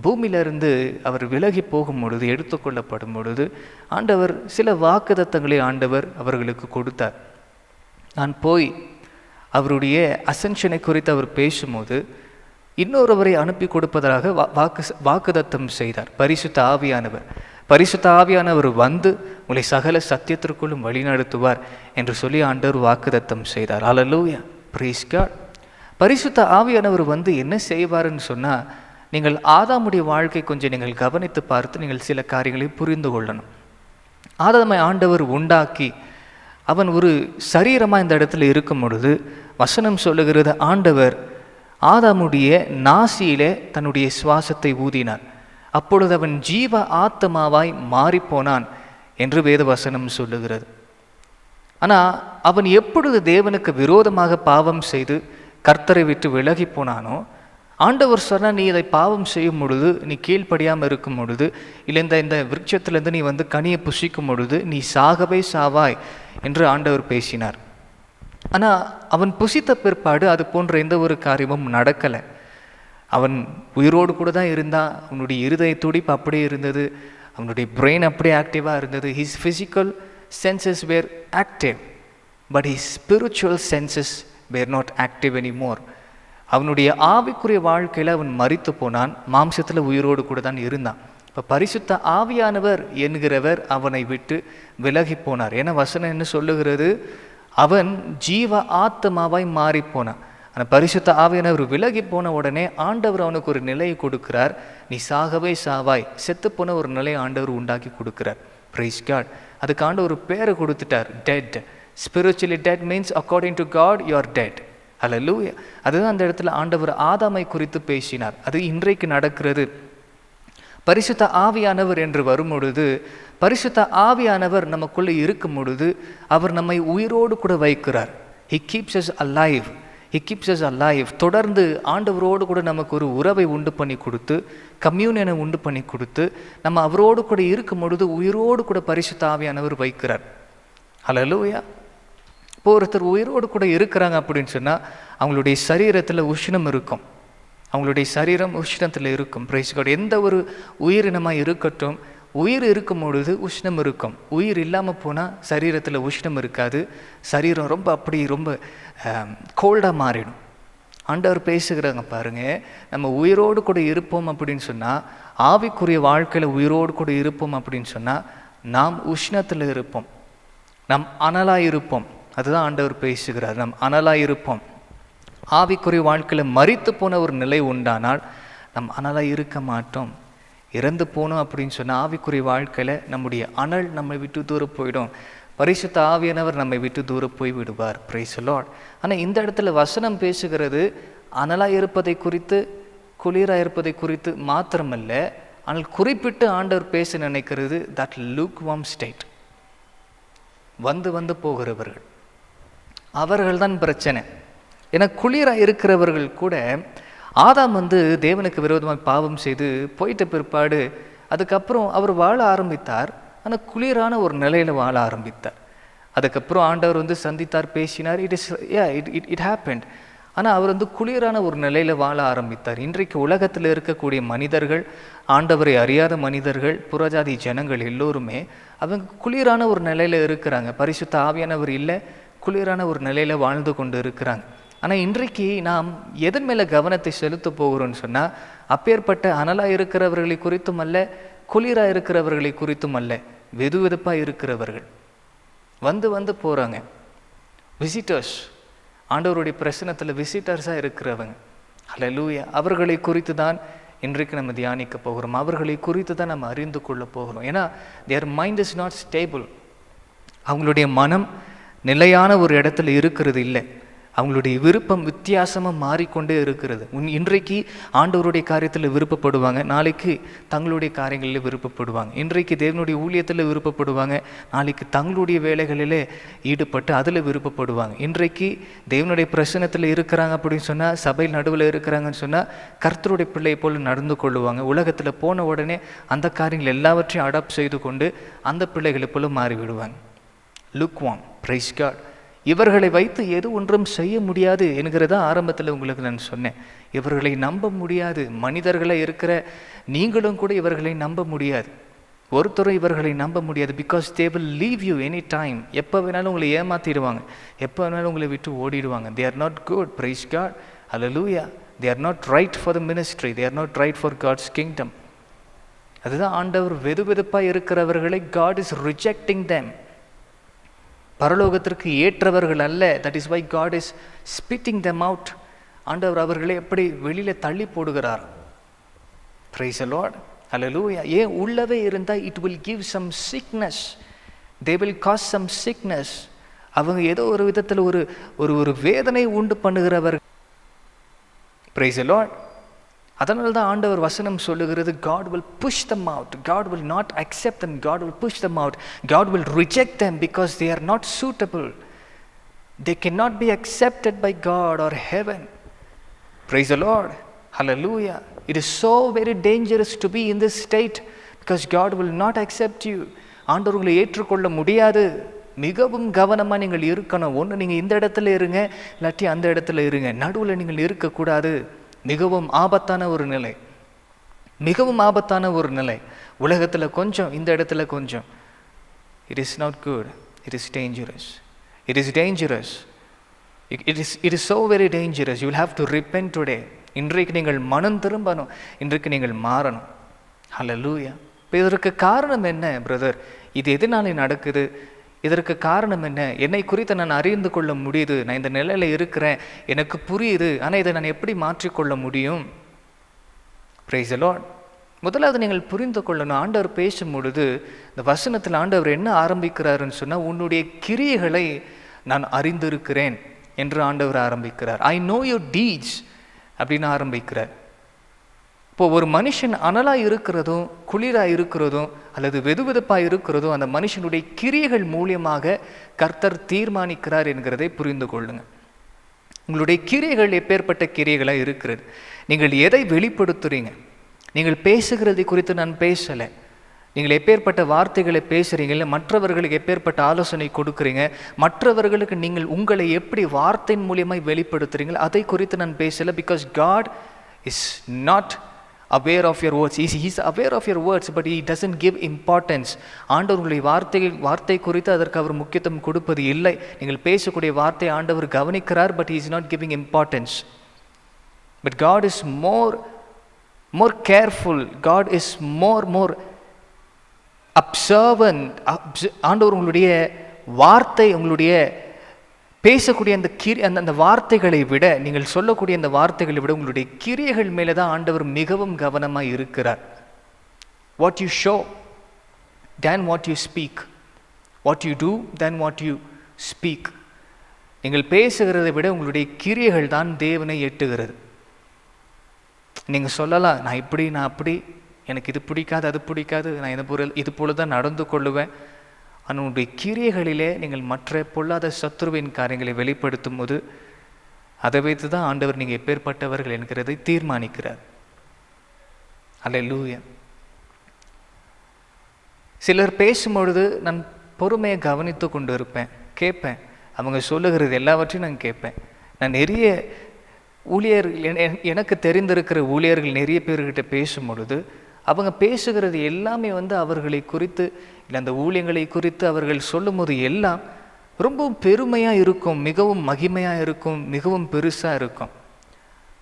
பூமியிலிருந்து அவர் விலகி போகும் பொழுது, எடுத்துக்கொள்ளப்படும் பொழுது ஆண்டவர் சில வாக்குத்தத்தங்களை ஆண்டவர் அவர்களுக்கு கொடுத்தார். நான் போய் அவருடைய அசென்ஷனை குறித்து அவர் பேசும்போது இன்னொருவரை அனுப்பி கொடுப்பதாக வாக்குத்தத்தம் செய்தார். பரிசுத்த ஆவியானவர். பரிசுத்த ஆவியானவர் வந்து உங்களை சகல சத்தியத்திற்குள்ளும் வழிநடத்துவார் என்று சொல்லி ஆண்டவர் வாக்குத்தத்தம் செய்தார். ஹல்லேலூயா, பிரைஸ் காட். பரிசுத்த ஆவியானவர் வந்து என்ன செய்வார்ன்னு சொன்னால், நீங்கள் ஆதாமுடைய வாழ்க்கை கொஞ்சம் நீங்கள் கவனித்து பார்த்து நீங்கள் சில காரியங்களை புரிந்து கொள்ளணும். ஆதாமை ஆண்டவர் உண்டாக்கி அவன் ஒரு சரீரமாக இந்த இடத்துல இருக்கும் பொழுது வசனம் சொல்லுகிறது, ஆண்டவர் ஆதாமுடைய நாசியிலே தன்னுடைய சுவாசத்தை ஊதினார். அப்பொழுது அவன் ஜீவ ஆத்மாவாய் மாறிப்போனான் என்று வேத வசனம் சொல்லுகிறது. ஆனால் அவன் எப்பொழுது தேவனுக்கு விரோதமாக பாவம் செய்து கர்த்தரை விட்டு விலகி போனானோ, ஆண்டவர் சொன்னால், நீ இதை பாவம் செய்யும் பொழுது, நீ கீழ்ப்படியாமல் இருக்கும் பொழுது, இல்லை இந்த விருட்சத்திலேருந்து நீ வந்து கனியை புசிக்கும் பொழுது நீ சாகவே சாவாய் என்று ஆண்டவர் பேசினார். ஆனால் அவன் புசித்த பிற்பாடு அது போன்ற எந்த ஒரு காரியமும் நடக்கலை. அவன் உயிரோடு கூட தான் இருந்தான். அவனுடைய இருதய துடிப்பு அப்படியே இருந்தது, அவனுடைய பிரெயின் அப்படியே ஆக்டிவாக இருந்தது. His physical senses were active, but his spiritual senses were not active anymore. அவனுடைய ஆவிக்குரிய வாழ்க்கையில் அவன் மரித்து போனான், மாம்சத்தில் உயிரோடு கூட தான் இருந்தான். இப்போ பரிசுத்த ஆவியானவர் என்கிறவர் அவனை விட்டு விலகி போனார். ஏன்னா வசனம் என்ன சொல்லுகிறது, அவன் ஜீவ ஆத்மாவாய் மாறி போனான். ஆனால் பரிசுத்த ஆவியானவர் விலகி போன உடனே ஆண்டவர் அவனுக்கு ஒரு நிலையை கொடுக்கிறார். நீ சாகவே சாவாய், செத்துப்போன ஒரு நிலையை ஆண்டவர் உண்டாக்கி கொடுக்கிறார். Praise God. அதுக்கு ஆண்டவர் ஒரு பேரை கொடுத்துட்டார், dead. Spiritually dead means according to God you are dead. Hallelujah. அதுதான் அந்த இடத்துல ஆண்டவர் ஆதாமை குறித்து பேசினார். அது இன்றைக்கு நடக்கிறது. பரிசுத்த ஆவியானவர் என்று வரும் பொழுது, பரிசுத்த ஆவியானவர் நமக்குள்ளே இருக்கும் பொழுது அவர் நம்மை உயிரோடு கூட வைக்கிறார். He keeps us alive. He keeps us alive. தொடர்ந்து ஆண்டவரோடு கூட நமக்கு ஒரு உறவை உண்டு பண்ணி கொடுத்து, கம்யூனியனை உண்டு பண்ணி கொடுத்து, நம்ம அவரோடு கூட இருக்கும் பொழுது உயிரோடு கூட பரிசுத்த ஆவியானவர் வைக்கிறார். ஹல்லேலூயா. இப்போ ஒருத்தர் உயிரோடு கூட இருக்கிறாங்க அப்படின்னு சொன்னால் அவங்களுடைய சரீரத்தில் உஷ்ணம் இருக்கும். அவங்களுடைய சரீரம் உஷ்ணத்தில் இருக்கும். Praise God. எந்த ஒரு உயிரினமாக இருக்கட்டும், உயிர் இருக்கும் பொழுது உஷ்ணம் இருக்கும். உயிர் இல்லாமல் போனால் சரீரத்தில் உஷ்ணம் இருக்காது. சரீரம் ரொம்ப கோல்டாக மாறிடும். ஆண்டவர் பேசுகிறாங்க பாருங்க, நம்ம உயிரோடு கூட இருப்போம் அப்படின்னு சொன்னால், ஆவிக்குரிய வாழ்க்கையில் உயிரோடு கூட இருப்போம் அப்படின்னு சொன்னால் நாம் உஷ்ணத்தில் இருப்போம், நாம் அனலாக இருப்போம். அதுதான் ஆண்டவர் பேசுகிறார், நாம் அனலாக இருப்போம். ஆவிக்குரிய வாழ்க்கையில் மரித்து போன ஒரு நிலை உண்டானால் நம் அனலாக இருக்க மாட்டோம். இறந்து போனோம் அப்படின்னு சொன்னால் ஆவிக்குரிய வாழ்க்கையில் நம்முடைய அனல் நம்மை விட்டு தூரம் போயிடும். பரிசுத்த ஆவியானவர் நம்மை விட்டு தூரம் போய் விடுவார். Price the Lord. ஆனால் இந்த இடத்துல வசனம் பேசுகிறது அனலாக இருப்பதை குறித்து, குளிராக இருப்பதை குறித்து மாத்திரமல்ல, ஆனால் குறிப்பிட்டு ஆண்டவர் பேச நினைக்கிறது தட் lukewarm ஸ்டேட். வந்து போகிறவர்கள் அவர்கள் தான் பிரச்சனை. ஏன்னா குளிராக இருக்கிறவர்கள் கூட, ஆதாம் தேவனுக்கு விரோதமாக பாவம் செய்து போயிட்ட பிற்பாடு அதுக்கப்புறம் அவர் வாழ ஆரம்பித்தார். ஆனால் குளிரான ஒரு நிலையில் வாழ ஆரம்பித்தார். அதுக்கப்புறம் ஆண்டவர் சந்தித்தார், பேசினார். It happened. ஆனால் அவர் குளிரான ஒரு நிலையில் வாழ ஆரம்பித்தார். இன்றைக்கு உலகத்தில் இருக்கக்கூடிய மனிதர்கள், ஆண்டவரை அறியாத மனிதர்கள், புறஜாதி ஜனங்கள் எல்லோருமே அவங்க குளிரான ஒரு நிலையில் இருக்கிறாங்க. பரிசுத்த ஆவியானவர் இல்லை, குளிரான ஒரு நிலையில் வாழ்ந்து கொண்டு இருக்கிறாங்க. ஆனால் இன்றைக்கு நாம் எதன் மேலே கவனத்தை செலுத்த போகிறோம்னு சொன்னால், அப்பேற்பட்ட அனலாக இருக்கிறவர்களை குறித்தும் அல்ல, குளிராக இருக்கிறவர்களை குறித்தும் அல்ல, வெதுவெதுப்பாக இருக்கிறவர்கள் வந்து போகிறாங்க. விசிட்டர்ஸ், ஆண்டவருடைய பிரசனத்தில் விசிட்டர்ஸாக இருக்கிறவங்க. ஹல்லேலூயா. அவர்களை குறித்து தான் இன்றைக்கு நம்ம தியானிக்க போகிறோம். அவர்களை குறித்து தான் நம்ம அறிந்து கொள்ள போகிறோம். ஏன்னா their mind is not stable. அவங்களுடைய மனம் நிலையான ஒரு இடத்துல இருக்கிறது இல்லை. அவங்களுடைய விருப்பம் வித்தியாசமாக மாறிக்கொண்டே இருக்கிறது. இன்றைக்கு ஆண்டவருடைய காரியத்தில் விருப்பப்படுவாங்க, நாளைக்கு தங்களுடைய காரியங்களில் விருப்பப்படுவாங்க. இன்றைக்கு தேவனுடைய ஊழியத்தில் விருப்பப்படுவாங்க, நாளைக்கு தங்களுடைய வேலைகளிலே ஈடுபட்டு அதில் விருப்பப்படுவாங்க. இன்றைக்கு தேவனுடைய பிரசனத்தில் இருக்கிறாங்க அப்படின்னு சொன்னால், சபையில் நடுவில் இருக்கிறாங்கன்னு சொன்னால் கர்த்தருடைய பிள்ளை போல் நடந்து கொள்ளுவாங்க. உலகத்தில் போன உடனே அந்த காரியங்கள் எல்லாவற்றையும் அடாப்ட் செய்து கொண்டு அந்த பிள்ளைகளை போல மாறிவிடுவாங்க. லுக்வார்ம், பிரைஸ் காட். இவர்களை வைத்து எது ஒன்றும் செய்ய முடியாது என்கிறதா ஆரம்பத்தில் உங்களுக்கு நான் சொன்னேன். இவர்களை நம்ப முடியாது. மனிதர்களை இருக்கிற நீங்களும் கூட இவர்களை நம்ப முடியாது. ஒருத்தரும் இவர்களை நம்ப முடியாது. Because they will leave you any time. எப்போ வேணாலும் உங்களை ஏமாற்றிடுவாங்க, எப்போ வேணாலும் உங்களை விட்டு ஓடிடுவாங்க. They are not good, praise God, hallelujah. They are not right for the ministry, they are not right for God's kingdom. அதுதான் ஆண்டவர் வெதுவெதுப்பாக இருக்கிறவர்களை காட் இஸ் ரிஜெக்டிங் தெம். பரலோகத்திற்கு ஏற்றவர்கள் அல்ல. That is why God is spitting them out. ஆண்டவர் அவர்களை எப்படி வெளியில் தள்ளி போடுகிறார். Praise the Lord, hallelujah. ஏன் உள்ளவே இருந்தால் it will give some sickness, they will cause some sickness. அவங்க ஏதோ ஒரு விதத்தில் ஒரு ஒரு வேதனை உண்டு பண்ணுகிறவர். Praise the Lord. அதனால தான் ஆண்டவர் வசனம் சொல்லுகிறது, God will push them out. God will not accept them. God will push them out. God will reject them because they are not suitable. They cannot be accepted by God or heaven. Praise the Lord. Hallelujah. It is so very dangerous to be in this state because God will not accept you. ஆண்டவர் உங்களை ஏற்றுக்கொள்ள முடியாது. மிகவும் கவனமாக நீங்கள் இருக்கணும். ஒன்று நீங்கள் இந்த இடத்துல இருங்க, இல்லாட்டி அந்த இடத்துல இருங்க. நடுவில் நீங்கள் இருக்கக்கூடாது. மிகவும் ஆபத்தான ஒரு நிலை, மிகவும் ஆபத்தான ஒரு நிலை. உலகத்தில் கொஞ்சம், இந்த இடத்துல கொஞ்சம். It is not good, it is dangerous, it is dangerous, it is so very dangerous. You will have to repent today. இன்றைக்கு நீங்கள் மனம் திரும்பணும், இன்றைக்கு நீங்கள் மாறணும். ஹல்லேலூயா. இப்போ இதற்கு காரணம் என்ன பிரதர்? இது எதனால நடக்குது? இதற்கு காரணம் என்ன? என்னை குறித்து நான் அறிந்து கொள்ள முடியுது, நான் இந்த நிலையில் இருக்கிறேன், எனக்கு புரியுது, ஆனால் இதை நான் எப்படி மாற்றிக்கொள்ள முடியும்? Price the Lord. முதலாவது நீங்கள் புரிந்து கொள்ளணும், ஆண்டவர் பேசும் பொழுது இந்த வசனத்தில் ஆண்டவர் என்ன ஆரம்பிக்கிறாருன்னு சொன்னால், உன்னுடைய கிரியைகளை நான் அறிந்திருக்கிறேன் என்று ஆண்டவர் ஆரம்பிக்கிறார். ஐ நோ யுவர் டீட்ஸ் அப்படின்னு ஆரம்பிக்கிறார். இப்போ ஒரு மனுஷன் அனலாக இருக்கிறதும் குளிராக இருக்கிறதும் அல்லது வெதுவெதுப்பாக இருக்கிறதும் அந்த மனுஷனுடைய கிரியைகள் மூலியமாக கர்த்தர் தீர்மானிக்கிறார் என்கிறதை புரிந்து கொள்ளுங்க. உங்களுடைய கிரியைகள் எப்பேற்பட்ட கிரியைகளாக இருக்கிறது? நீங்கள் எதை வெளிப்படுத்துறீங்க? நீங்கள் பேசுகிறதை குறித்து நான் பேசலை. நீங்கள் எப்பேற்பட்ட வார்த்தைகளை பேசுகிறீங்கள, மற்றவர்களுக்கு எப்பேற்பட்ட ஆலோசனை கொடுக்குறீங்க, மற்றவர்களுக்கு நீங்கள் உங்களை எப்படி வார்த்தையின் மூலியமாக வெளிப்படுத்துறீங்களோ அதை குறித்து நான் பேசலை. Because God is not aware of your words. He is aware of your words, but he doesn't give importance. ஆண்டவர் உங்களுடைய வார்த்தை குறித்து அதற்கு அவர் முக்கியத்துவம் கொடுப்பது இல்லை. நீங்கள் பேசக்கூடிய வார்த்தை ஆண்டவர் கவனிக்கிறார், but he is not giving importance. But God is more careful. God is more observant. ஆண்டவர் உங்களுடைய வார்த்தை, உங்களுடைய பேசக்கூடிய அந்த வார்த்தைகளை விட, நீங்கள் சொல்லக்கூடிய அந்த வார்த்தைகளை விட உங்களுடைய கிரியைகள் மேலே தான் ஆண்டவர் மிகவும் கவனமாக இருக்கிறார். What you show then what you speak, what you do then what you speak. நீங்கள் பேசுகிறதை விட உங்களுடைய கிரியைகள் தான் தேவனை எட்டுகிறது. நீங்கள் சொல்லலாம், நான் இப்படி, நான் அப்படி, எனக்கு இது பிடிக்காது, அது பிடிக்காது, நான் இது போல தான் நடந்து கொள்ளுவேன். ஆனால் உங்களுடைய கிரியைகளிலே நீங்கள் மற்ற பொல்லாத சத்துருவின் காரியங்களை வெளிப்படுத்தும் போது அதை வைத்து தான் ஆண்டவர் நீங்கள் எப்பேற்பட்டவர்கள் என்கிறதை தீர்மானிக்கிறார். அல்லேலூயா. சிலர் பேசும்பொழுது நான் பொறுமையை கவனித்து கொண்டு இருப்பேன், கேட்பேன். அவங்க சொல்லுகிறது எல்லாவற்றையும் நான் கேட்பேன். நான் நிறைய ஊழியர்கள், எனக்கு தெரிந்திருக்கிற ஊழியர்கள் நிறைய பேர்கிட்ட பேசும் பொழுது அவங்க பேசுகிறது எல்லாமே அவர்களை குறித்து இல்லை அந்த ஊழியங்களை குறித்து அவர்கள் சொல்லும் போது எல்லாம் ரொம்பவும் பெருமையாக இருக்கும், மிகவும் மகிமையாக இருக்கும், மிகவும் பெருசாக இருக்கும்.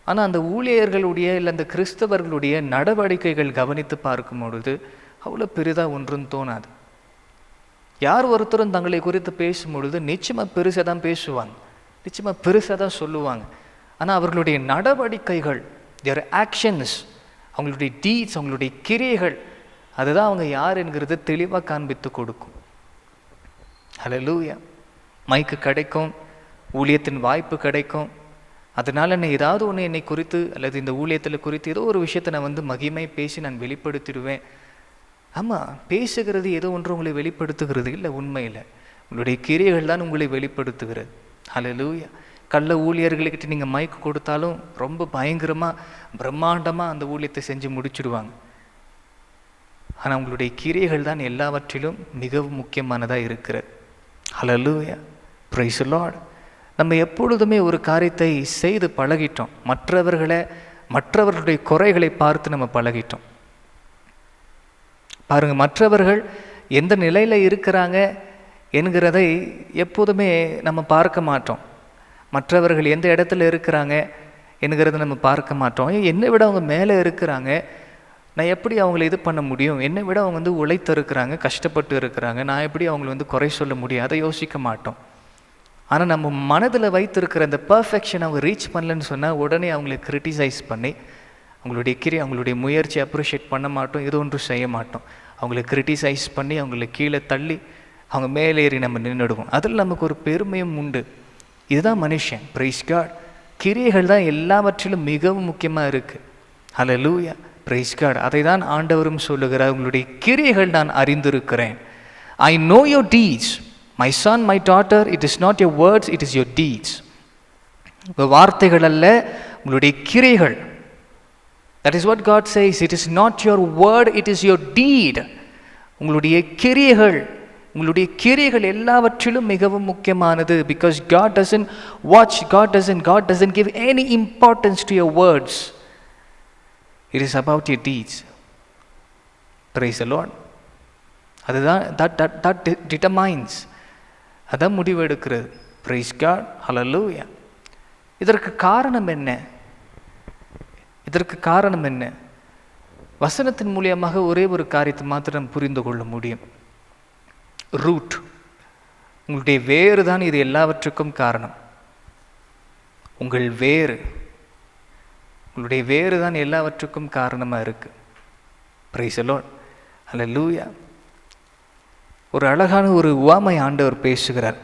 ஆனால் அந்த ஊழியர்களுடைய இல்லை அந்த கிறிஸ்தவர்களுடைய நடவடிக்கைகள் கவனித்து பார்க்கும் பொழுது அவ்வளோ பெரிதாக ஒன்றும் தோணாது. யார் ஒருத்தரும் தங்களை குறித்து பேசும் பொழுது நிச்சயமாக பெருசாக தான் பேசுவாங்க, நிச்சயமாக பெருசாக தான் சொல்லுவாங்க. ஆனால் அவர்களுடைய நடவடிக்கைகள், their actions, அவங்களுடைய டீட்ஸ், அவங்களுடைய கிரியைகள், அதுதான் அவங்க யார் என்கிறது தெளிவாக காண்பித்து கொடுக்கும். ஹல்லேலூயா. மைக்கு கிடைக்கும், ஊழியத்தின் வாய்ப்பு கிடைக்கும். அதனால் நான் ஏதாவது ஒன்று என்னை குறித்து அல்லது இந்த ஊழியத்தில் குறித்து ஏதோ ஒரு விஷயத்தை நான் மகிமை பேசி நான் வெளிப்படுத்திடுவேன். ஆமாம், பேசுகிறது ஏதோ ஒன்று உங்களை வெளிப்படுத்துகிறது இல்லை, உண்மையில் உங்களுடைய கிரியைகள் தான் உங்களை வெளிப்படுத்துகிறது. ஹல்லேலூயா. கள்ள ஊழியர்கள்கிட்ட நீங்கள் மைக்கு கொடுத்தாலும் ரொம்ப பயங்கரமாக பிரம்மாண்டமாக அந்த ஊழியத்தை செஞ்சு முடிச்சுடுவாங்க. ஆனால் உங்களுடைய கிரியைகள் தான் எல்லாவற்றிலும் மிகவும் முக்கியமானதாக இருக்கிறது. ஹல்லேலூயா. Praise the Lord. நம்ம எப்பொழுதுமே ஒரு காரியத்தை செய்து பழகிட்டோம், மற்றவர்களுடைய குறைகளை பார்த்து நம்ம பழகிட்டோம். பாருங்கள், மற்றவர்கள் எந்த நிலையில் இருக்கிறாங்க என்கிறதை எப்போதுமே நம்ம பார்க்க மாட்டோம். மற்றவர்கள் எந்த இடத்துல இருக்கிறாங்க என்கிறத நம்ம பார்க்க மாட்டோம். என்னை விட அவங்க மேலே இருக்கிறாங்க, நான் எப்படி அவங்கள இது பண்ண முடியும், என்னை விட அவங்க உழைத்து இருக்கிறாங்க, கஷ்டப்பட்டு இருக்கிறாங்க, நான் எப்படி அவங்கள குறை சொல்ல முடியும், அதை யோசிக்க மாட்டோம். ஆனால் நம்ம மனதில் வைத்திருக்கிற அந்த பர்ஃபெக்ஷன் அவங்க ரீச் பண்ணலன்னு சொன்னால் உடனே அவங்களை கிரிட்டிசைஸ் பண்ணி அவங்களுடைய முயற்சி அப்ரிஷியேட் பண்ண மாட்டோம், ஏதோ ஒன்று செய்ய மாட்டோம். அவங்கள கிரிட்டிசைஸ் பண்ணி அவங்கள கீழே தள்ளி அவங்க மேலேறி நம்ம நின்றுடுவோம். அதில் நமக்கு ஒரு பெருமையும் உண்டு. இதுதான் மனுஷன். Praise God. கிரியைகள் தான் எல்லாவற்றிலும் மிகவும் முக்கியமாக இருக்குது. ஹல்லேலூயா. Praise God. அதை தான் ஆண்டவரும் சொல்லுகிறார், உங்களுடைய கிரியைகள் நான் அறிந்திருக்கிறேன். I know your deeds my son my daughter, it is not your words, it is your deeds. உங்கள் வார்த்தைகள் அல்ல, உங்களுடைய கிரியைகள். That is what God says. It is not your word, it is your deed. உங்களுடைய கிரியைகள் எல்லாவற்றிலும் மிகவும் முக்கியமானது. Because God doesn't give any importance to your words. It is about your deeds. Praise the Lord. அதுதான் that determines. அதான் முடிவெடுக்கிறது. Praise God. Hallelujah. இதற்கு காரணம் என்ன? வசனத்தின் மூலியமாக ஒரே ஒரு காரியத்தை மாத்திரம் புரிந்து கொள்ள முடியும். ரூட், உங்களுடைய வேறு தான் இது எல்லாவற்றுக்கும் காரணம். உங்களுடைய வேறு தான் எல்லாவற்றுக்கும் காரணமாக இருக்கு. Praise the Lord. ஹல்லேலூயா. ஒரு அழகான ஒரு உவமை ஆண்டவர் பேசுகிறார்.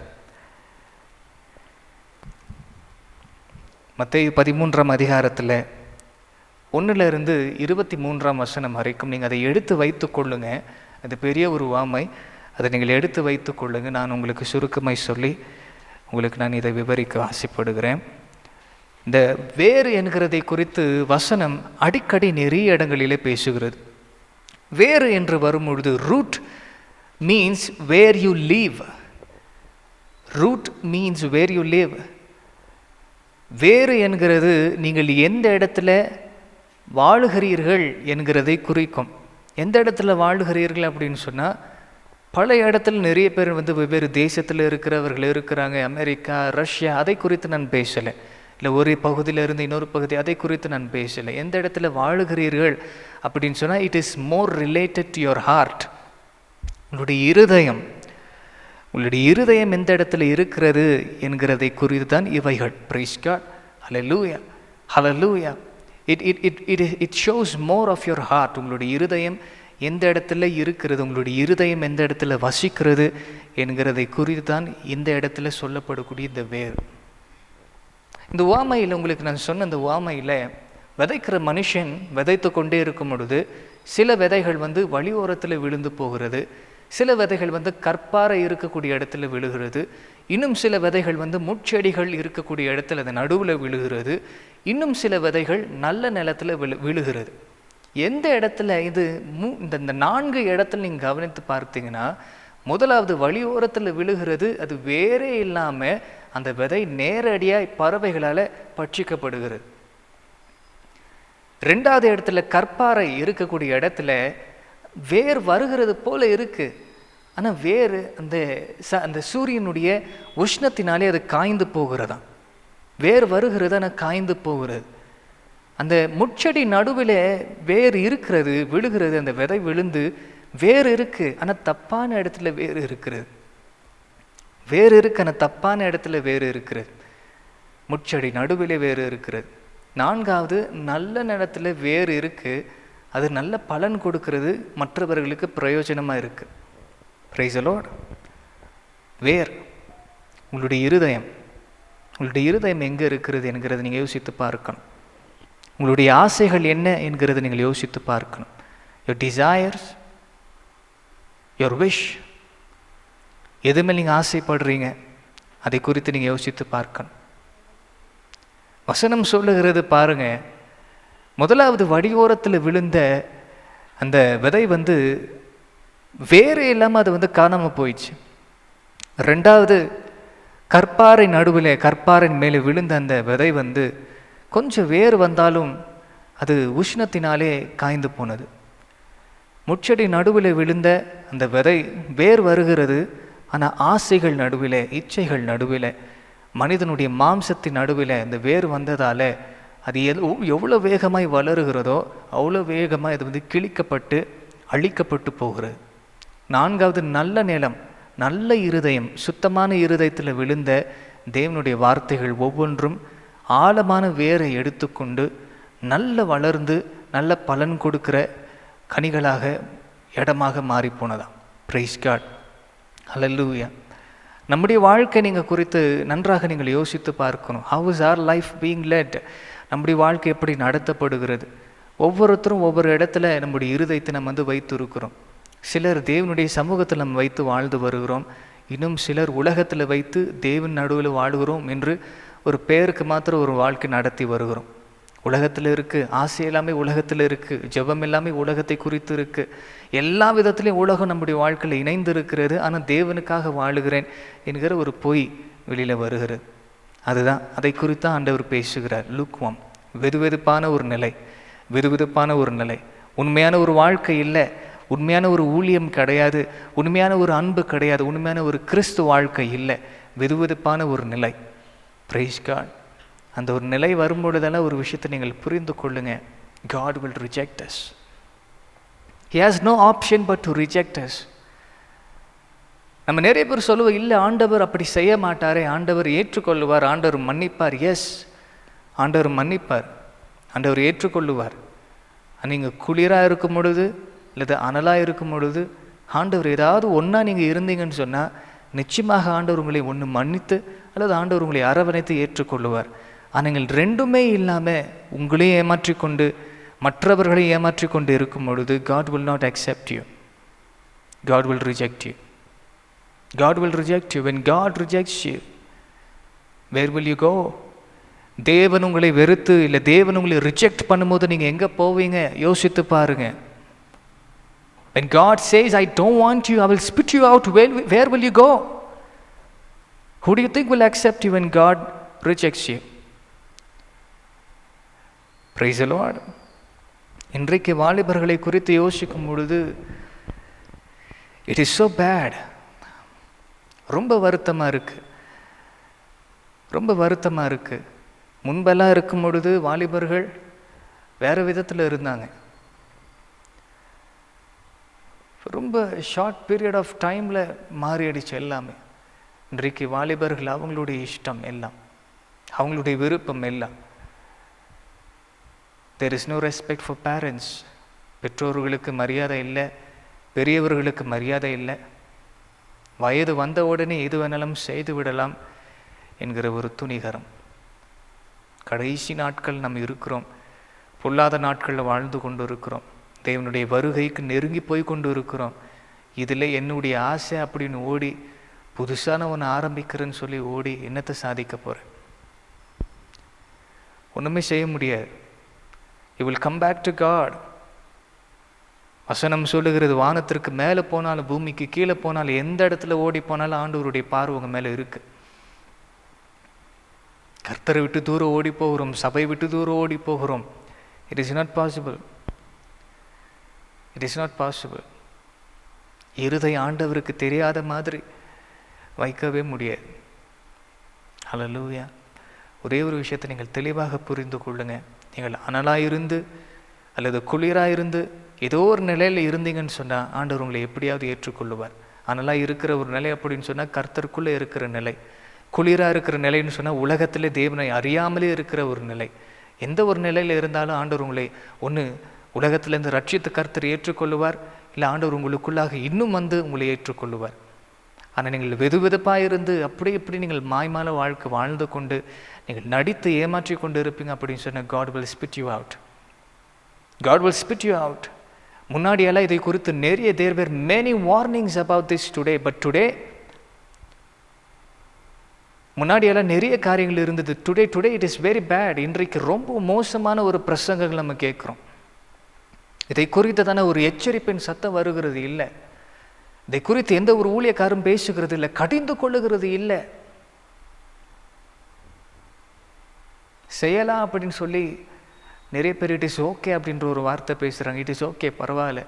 மத்தேயு 13ஆம் அதிகாரத்தில் 1 23 வரைக்கும் நீங்கள் அதை எடுத்து வைத்து கொள்ளுங்க. அது பெரிய ஒரு உவமை, அதை நீங்கள் எடுத்து வைத்து கொள்ளுங்க. நான் உங்களுக்கு சுருக்கமாய் சொல்லி உங்களுக்கு நான் இதை விவரிக்க ஆசைப்படுகிறேன். இந்த வேறு என்கிறதை குறித்து வசனம் அடிக்கடி நிறைய இடங்களிலே பேசுகிறது. வேறு என்று வரும்பொழுது root means where you live. Root means where you live. வேறு என்கிறது நீங்கள் எந்த இடத்துல வாழுகிறீர்கள் என்கிறதை குறிக்கும். எந்த இடத்துல வாழுகிறீர்கள் அப்படின்னு சொன்னால், பல இடத்துல நிறைய பேர் வெவ்வேறு தேசத்தில் இருக்கிறவர்கள் இருக்கிறாங்க. அமெரிக்கா, ரஷ்யா, அதை குறித்து நான் பேசலை. இல்லை ஒரு பகுதியிலிருந்து இன்னொரு பகுதி, அதை குறித்து நான் பேசலை. எந்த இடத்துல வாழுகிறீர்கள் அப்படின்னு சொன்னால், it is more related to your heart. உங்களுடைய இருதயம் எந்த இடத்துல இருக்கிறது என்கிறதை குறித்து தான் இவைகள். Praise God. Hallelujah. Hallelujah. It shows more of your heart. உங்களுடைய இருதயம் எந்த இடத்துல இருக்கிறது, உங்களுடைய இருதயம் எந்த இடத்துல வசிக்கிறது என்கிறதை குறித்து தான் இந்த இடத்துல சொல்லப்படக்கூடிய இந்த வேர். இந்த உவமையில் உங்களுக்கு நான் சொன்ன இந்த உவமையில் விதைக்கிற மனுஷன் விதைத்து கொண்டே இருக்கும் பொழுது சில விதைகள் வழியோரத்தில் விழுந்து போகிறது, சில விதைகள் கற்பாறை இருக்கக்கூடிய இடத்துல விழுகிறது, இன்னும் சில விதைகள் முட்செடிகள் இருக்கக்கூடிய இடத்துல அது நடுவில் விழுகிறது, இன்னும் சில விதைகள் நல்ல நிலத்தில் விழுகிறது. எந்த இடத்துல இந்த 4 இடத்துல நீங்கள் கவனித்து பார்த்தீங்கன்னா, முதலாவது வழியோரத்தில் விழுகிறது, அது வேறே இல்லாமல் அந்த விதை நேரடியாக பறவைகளால் பட்சிக்கப்படுகிறது. 2வது இடத்துல கற்பாறை இருக்கக்கூடிய இடத்துல வேர் வருகிறது போல இருக்கு, ஆனால் வேறு அந்த சூரியனுடைய உஷ்ணத்தினாலே அது காய்ந்து போகிறதா. வேர் வருகிறது ஆனால் காய்ந்து போகிறது. அந்த முட்செடி நடுவில் வேர் இருக்கிறது, விழுகிறது, அந்த விதை விழுந்து வேர் இருக்கு, ஆனால் தப்பான இடத்துல வேறு இருக்கிறது. வேறு இருக்கு, ஆனால் தப்பான இடத்துல வேறு இருக்கிறது. முட்செடி நடுவில் வேறு இருக்கிறது. 4வது நல்ல நிலத்தில் வேறு இருக்கு, அது நல்ல பலன் கொடுக்கிறது, மற்றவர்களுக்கு பிரயோஜனமாக இருக்கு. Praise the Lord. வேர் உங்களுடைய இருதயம் எங்கே இருக்கிறது என்கிறத நீங்கள் யோசித்து பார்க்கணும். உங்களுடைய ஆசைகள் என்ன என்கிறத நீங்கள் யோசித்து பார்க்கணும். your desires, your wish, எதுமே நீங்கள் ஆசைப்படுறீங்க அதை குறித்து நீங்கள் யோசித்து பார்க்கணும். வசனம் சொல்லுகிறது பாருங்க, முதலாவது வடியோரத்தில் விழுந்த அந்த விதை வேறு இல்லாமல் அது காணாமல் போயிடுச்சு. ரெண்டாவது கற்பாரின் மேலே விழுந்த அந்த விதை கொஞ்சம் வேர் வந்தாலும் அது உஷ்ணத்தினாலே காய்ந்து போனது. முச்செடி நடுவில் விழுந்த அந்த விதை வேர் வருகிறது, ஆனால் ஆசைகள் நடுவில், இச்சைகள் நடுவில், மனிதனுடைய மாம்சத்தின் நடுவில் அந்த வேர் வந்ததால் அது எவ்வளோ வேகமாய் வளருகிறதோ அவ்வளோ வேகமாக அது கிழிக்கப்பட்டு அழிக்கப்பட்டு போகிறது. நான்காவது நல்ல நிலம், நல்ல இருதயம், சுத்தமான இருதயத்தில் விழுந்த தேவனுடைய வார்த்தைகள் ஒவ்வொன்றும் ஆழமான வேரை எடுத்துக்கொண்டு நல்ல வளர்ந்து நல்ல பலன் கொடுக்கிற கனிகளாக இடமாக மாறி போனதாம். பிரைஸ் காட், ஹல்லேலூயா. நம்முடைய வாழ்க்கை நீங்கள் குறித்து நன்றாக நீங்கள் யோசித்து பார்க்கணும். How is R life being let? நம்முடைய வாழ்க்கை எப்படி நடத்தப்படுகிறது? ஒவ்வொருத்தரும் ஒவ்வொரு இடத்துல நம்முடைய இருதயத்தை நம்ம வைத்து இருக்கிறோம். சிலர் தேவனுடைய சமூகத்தில் நம்ம வைத்து வாழ்ந்து வருகிறோம், இன்னும் சிலர் உலகத்தில் வைத்து தேவன் நடுவில் வாழுகிறோம் என்று ஒரு பெயருக்கு மாத்திரம் ஒரு வாழ்க்கை நடத்தி வருகிறோம். உலகத்தில் இருக்குது, ஆசை எல்லாமே உலகத்தில் இருக்குது, ஜெபம் எல்லாமே உலகத்தை குறித்து இருக்குது, எல்லா விதத்துலேயும் உலகம் நம்முடைய வாழ்க்கையில் இணைந்து இருக்கிறது. ஆனால் தேவனுக்காக வாழுகிறேன் என்கிற ஒரு பொய் வெளியில் வருகிறது. அதுதான், அதை குறித்து ஆண்டவர் பேசுகிறார். லுக்வாம், வெதுவெதுப்பான ஒரு நிலை, உண்மையான ஒரு வாழ்க்கை இல்லை, உண்மையான ஒரு ஊழியம் கிடையாது, உண்மையான ஒரு அன்பு கிடையாது, உண்மையான ஒரு கிறிஸ்து வாழ்க்கை இல்லை, வெதுவெதுப்பான ஒரு நிலை. Praise God. அந்த ஒரு நிலை வரும்பொழுதெல்லாம் ஒரு விஷயத்தை நீங்கள் புரிந்து கொள்ளுங்க, God will reject us. He has no option but to reject us. நம்ம நிறைய பேர் சொல்லுவோம், இல்லை ஆண்டவர் அப்படி செய்ய மாட்டாரே, ஆண்டவர் ஏற்றுக்கொள்ளுவார், ஆண்டவர் மன்னிப்பார். எஸ், ஆண்டவர் மன்னிப்பார், ஆண்டவர் ஏற்றுக்கொள்ளுவார். நீங்கள் குளிராக இருக்கும் பொழுது அல்லது அனலாக இருக்கும் பொழுது ஆண்டவர் ஏதாவது ஒன்றா நீங்கள் இருந்தீங்கன்னு சொன்னால் நிச்சயமாக ஆண்டவர் உங்களை ஒன்று மன்னித்து அல்லது ஆண்டவர் உங்களை அரவணைத்து ஏற்றுக்கொள்ளுவார். ஆனால் நீங்கள் ரெண்டுமே இல்லாமல் உங்களையும் ஏமாற்றிக்கொண்டு மற்றவர்களையும் ஏமாற்றிக்கொண்டு இருக்கும் பொழுது God will not accept you. God will reject you. God will reject you. When God rejects you, where will you go? தேவன் உங்களை வெறுத்து இல்லை தேவன் உங்களை ரிஜெக்ட் பண்ணும்போது நீங்கள் எங்கே போவீங்க? யோசித்து பாருங்க. When God says, I don't want you, I will spit you out, where will you go? Who do you think will accept you when God rejects you? Praise the Lord. இன்றைக்கு வாலிபர்களை குறித்து யோசிக்கும் பொழுது it is so bad. ரொம்ப வருத்தமாக இருக்குது. முன்பெல்லாம் இருக்கும் பொழுது வாலிபர்கள் வேறு விதத்தில் இருந்தாங்க. ரொம்ப ஷார்ட் பீரியட் ஆஃப் டைமில் மாறிடுச்சு எல்லாமே. இன்றைக்கு வாலிபர்கள் அவங்களுடைய இஷ்டம் எல்லாம், அவங்களுடைய விருப்பம் எல்லாம். There is no respect for parents. பெற்றோர்களுக்கு மரியாதை இல்லை, பெரியவர்களுக்கு மரியாதை இல்லை. வயது வந்த உடனே எது வேணாலும் செய்து விடலாம் என்கிற ஒரு துணிகரம். கடைசி நாட்கள் நம்ம இருக்கிறோம், பொல்லாத நாட்களில் வாழ்ந்து கொண்டு இருக்கிறோம், தேவனுடைய வருகைக்கு நெருங்கி போய் கொண்டு இருக்கிறோம். இதில் என்னுடைய ஆசை அப்படின்னு ஓடி புதுசான ஒன்று ஆரம்பிக்கிறேன்னு சொல்லி ஓடி என்னத்தை சாதிக்க போகிறேன்? ஒன்றுமே செய்ய முடியாது. You will come back to God. வசனம் சொல்லுகிறது, வானத்திற்கு மேலே போனாலும் பூமிக்கு கீழே போனாலும் எந்த இடத்துல ஓடி போனாலும் ஆண்டவருடைய பார்வை உங்கள் மேலே இருக்கு. கர்த்தரை விட்டு தூரம் ஓடி போகிறோம், சபை விட்டு தூரம் ஓடி போகிறோம். It is not possible. It is not possible. இருதய ஆண்டவருக்கு தெரியாத மாதிரி வைக்கவே முடியாது. ஹல்லேலூயா. ஒரே ஒரு விஷயத்தை நீங்கள் தெளிவாக புரிந்து கொள்ளுங்க. நீங்கள் அனலாக இருந்து அல்லது குளிராக இருந்து ஏதோ ஒரு நிலையில் இருந்தீங்கன்னு சொன்னால் ஆண்டவர் உங்களை எப்படியாவது ஏற்றுக்கொள்ளுவார். அனலாக இருக்கிற ஒரு நிலை அப்படின்னு சொன்னால் கர்த்தருக்குள்ளே இருக்கிற நிலை. குளிராக இருக்கிற நிலைன்னு சொன்னால் உலகத்திலே தேவனை அறியாமலே இருக்கிற ஒரு நிலை. எந்த ஒரு நிலையில் இருந்தாலும் ஆண்டவர் உங்களை ஒன்று உலகத்திலேருந்து ரட்சித்து கர்த்தர் ஏற்றுக்கொள்ளுவார், இல்லை ஆண்டவர் உங்களுக்குள்ளாக இன்னும் உங்களை ஏற்றுக்கொள்ளுவார். ஆனால் நீங்கள் வெதுவெதுப்பாக இருந்து அப்படி இப்படி நீங்கள் மாய்மால வாழ்க்கை வாழ்ந்து கொண்டு நீங்கள் நடித்து ஏமாற்றி கொண்டு இருப்பீங்க அப்படின்னு சொன்னால் God will spit you out. God will spit you out. முன்னாடியெல்லாம் இதை குறித்து நிறைய there were many warnings about this today, but today முன்னாடியெல்லாம் நிறைய காரியங்கள் இருந்தது. Today it is very bad. இன்றைக்கு ரொம்ப மோசமான ஒரு பிரசங்கங்கள் நம்ம கேட்குறோம். இதை குறித்ததான ஒரு எச்சரிப்பின் சத்தம் வருகிறது இல்லை. இதை குறித்து எந்த ஒரு ஊழியக்காரும் பேசுகிறது இல்லை, கடிந்து கொள்ளுகிறது இல்லை. செய்யலாம் அப்படின்னு சொல்லி நிறைய பேர் இட் இஸ் ஓகே அப்படின்ற ஒரு வார்த்தை பேசுகிறாங்க. இட் இஸ் ஓகே, பரவாயில்ல.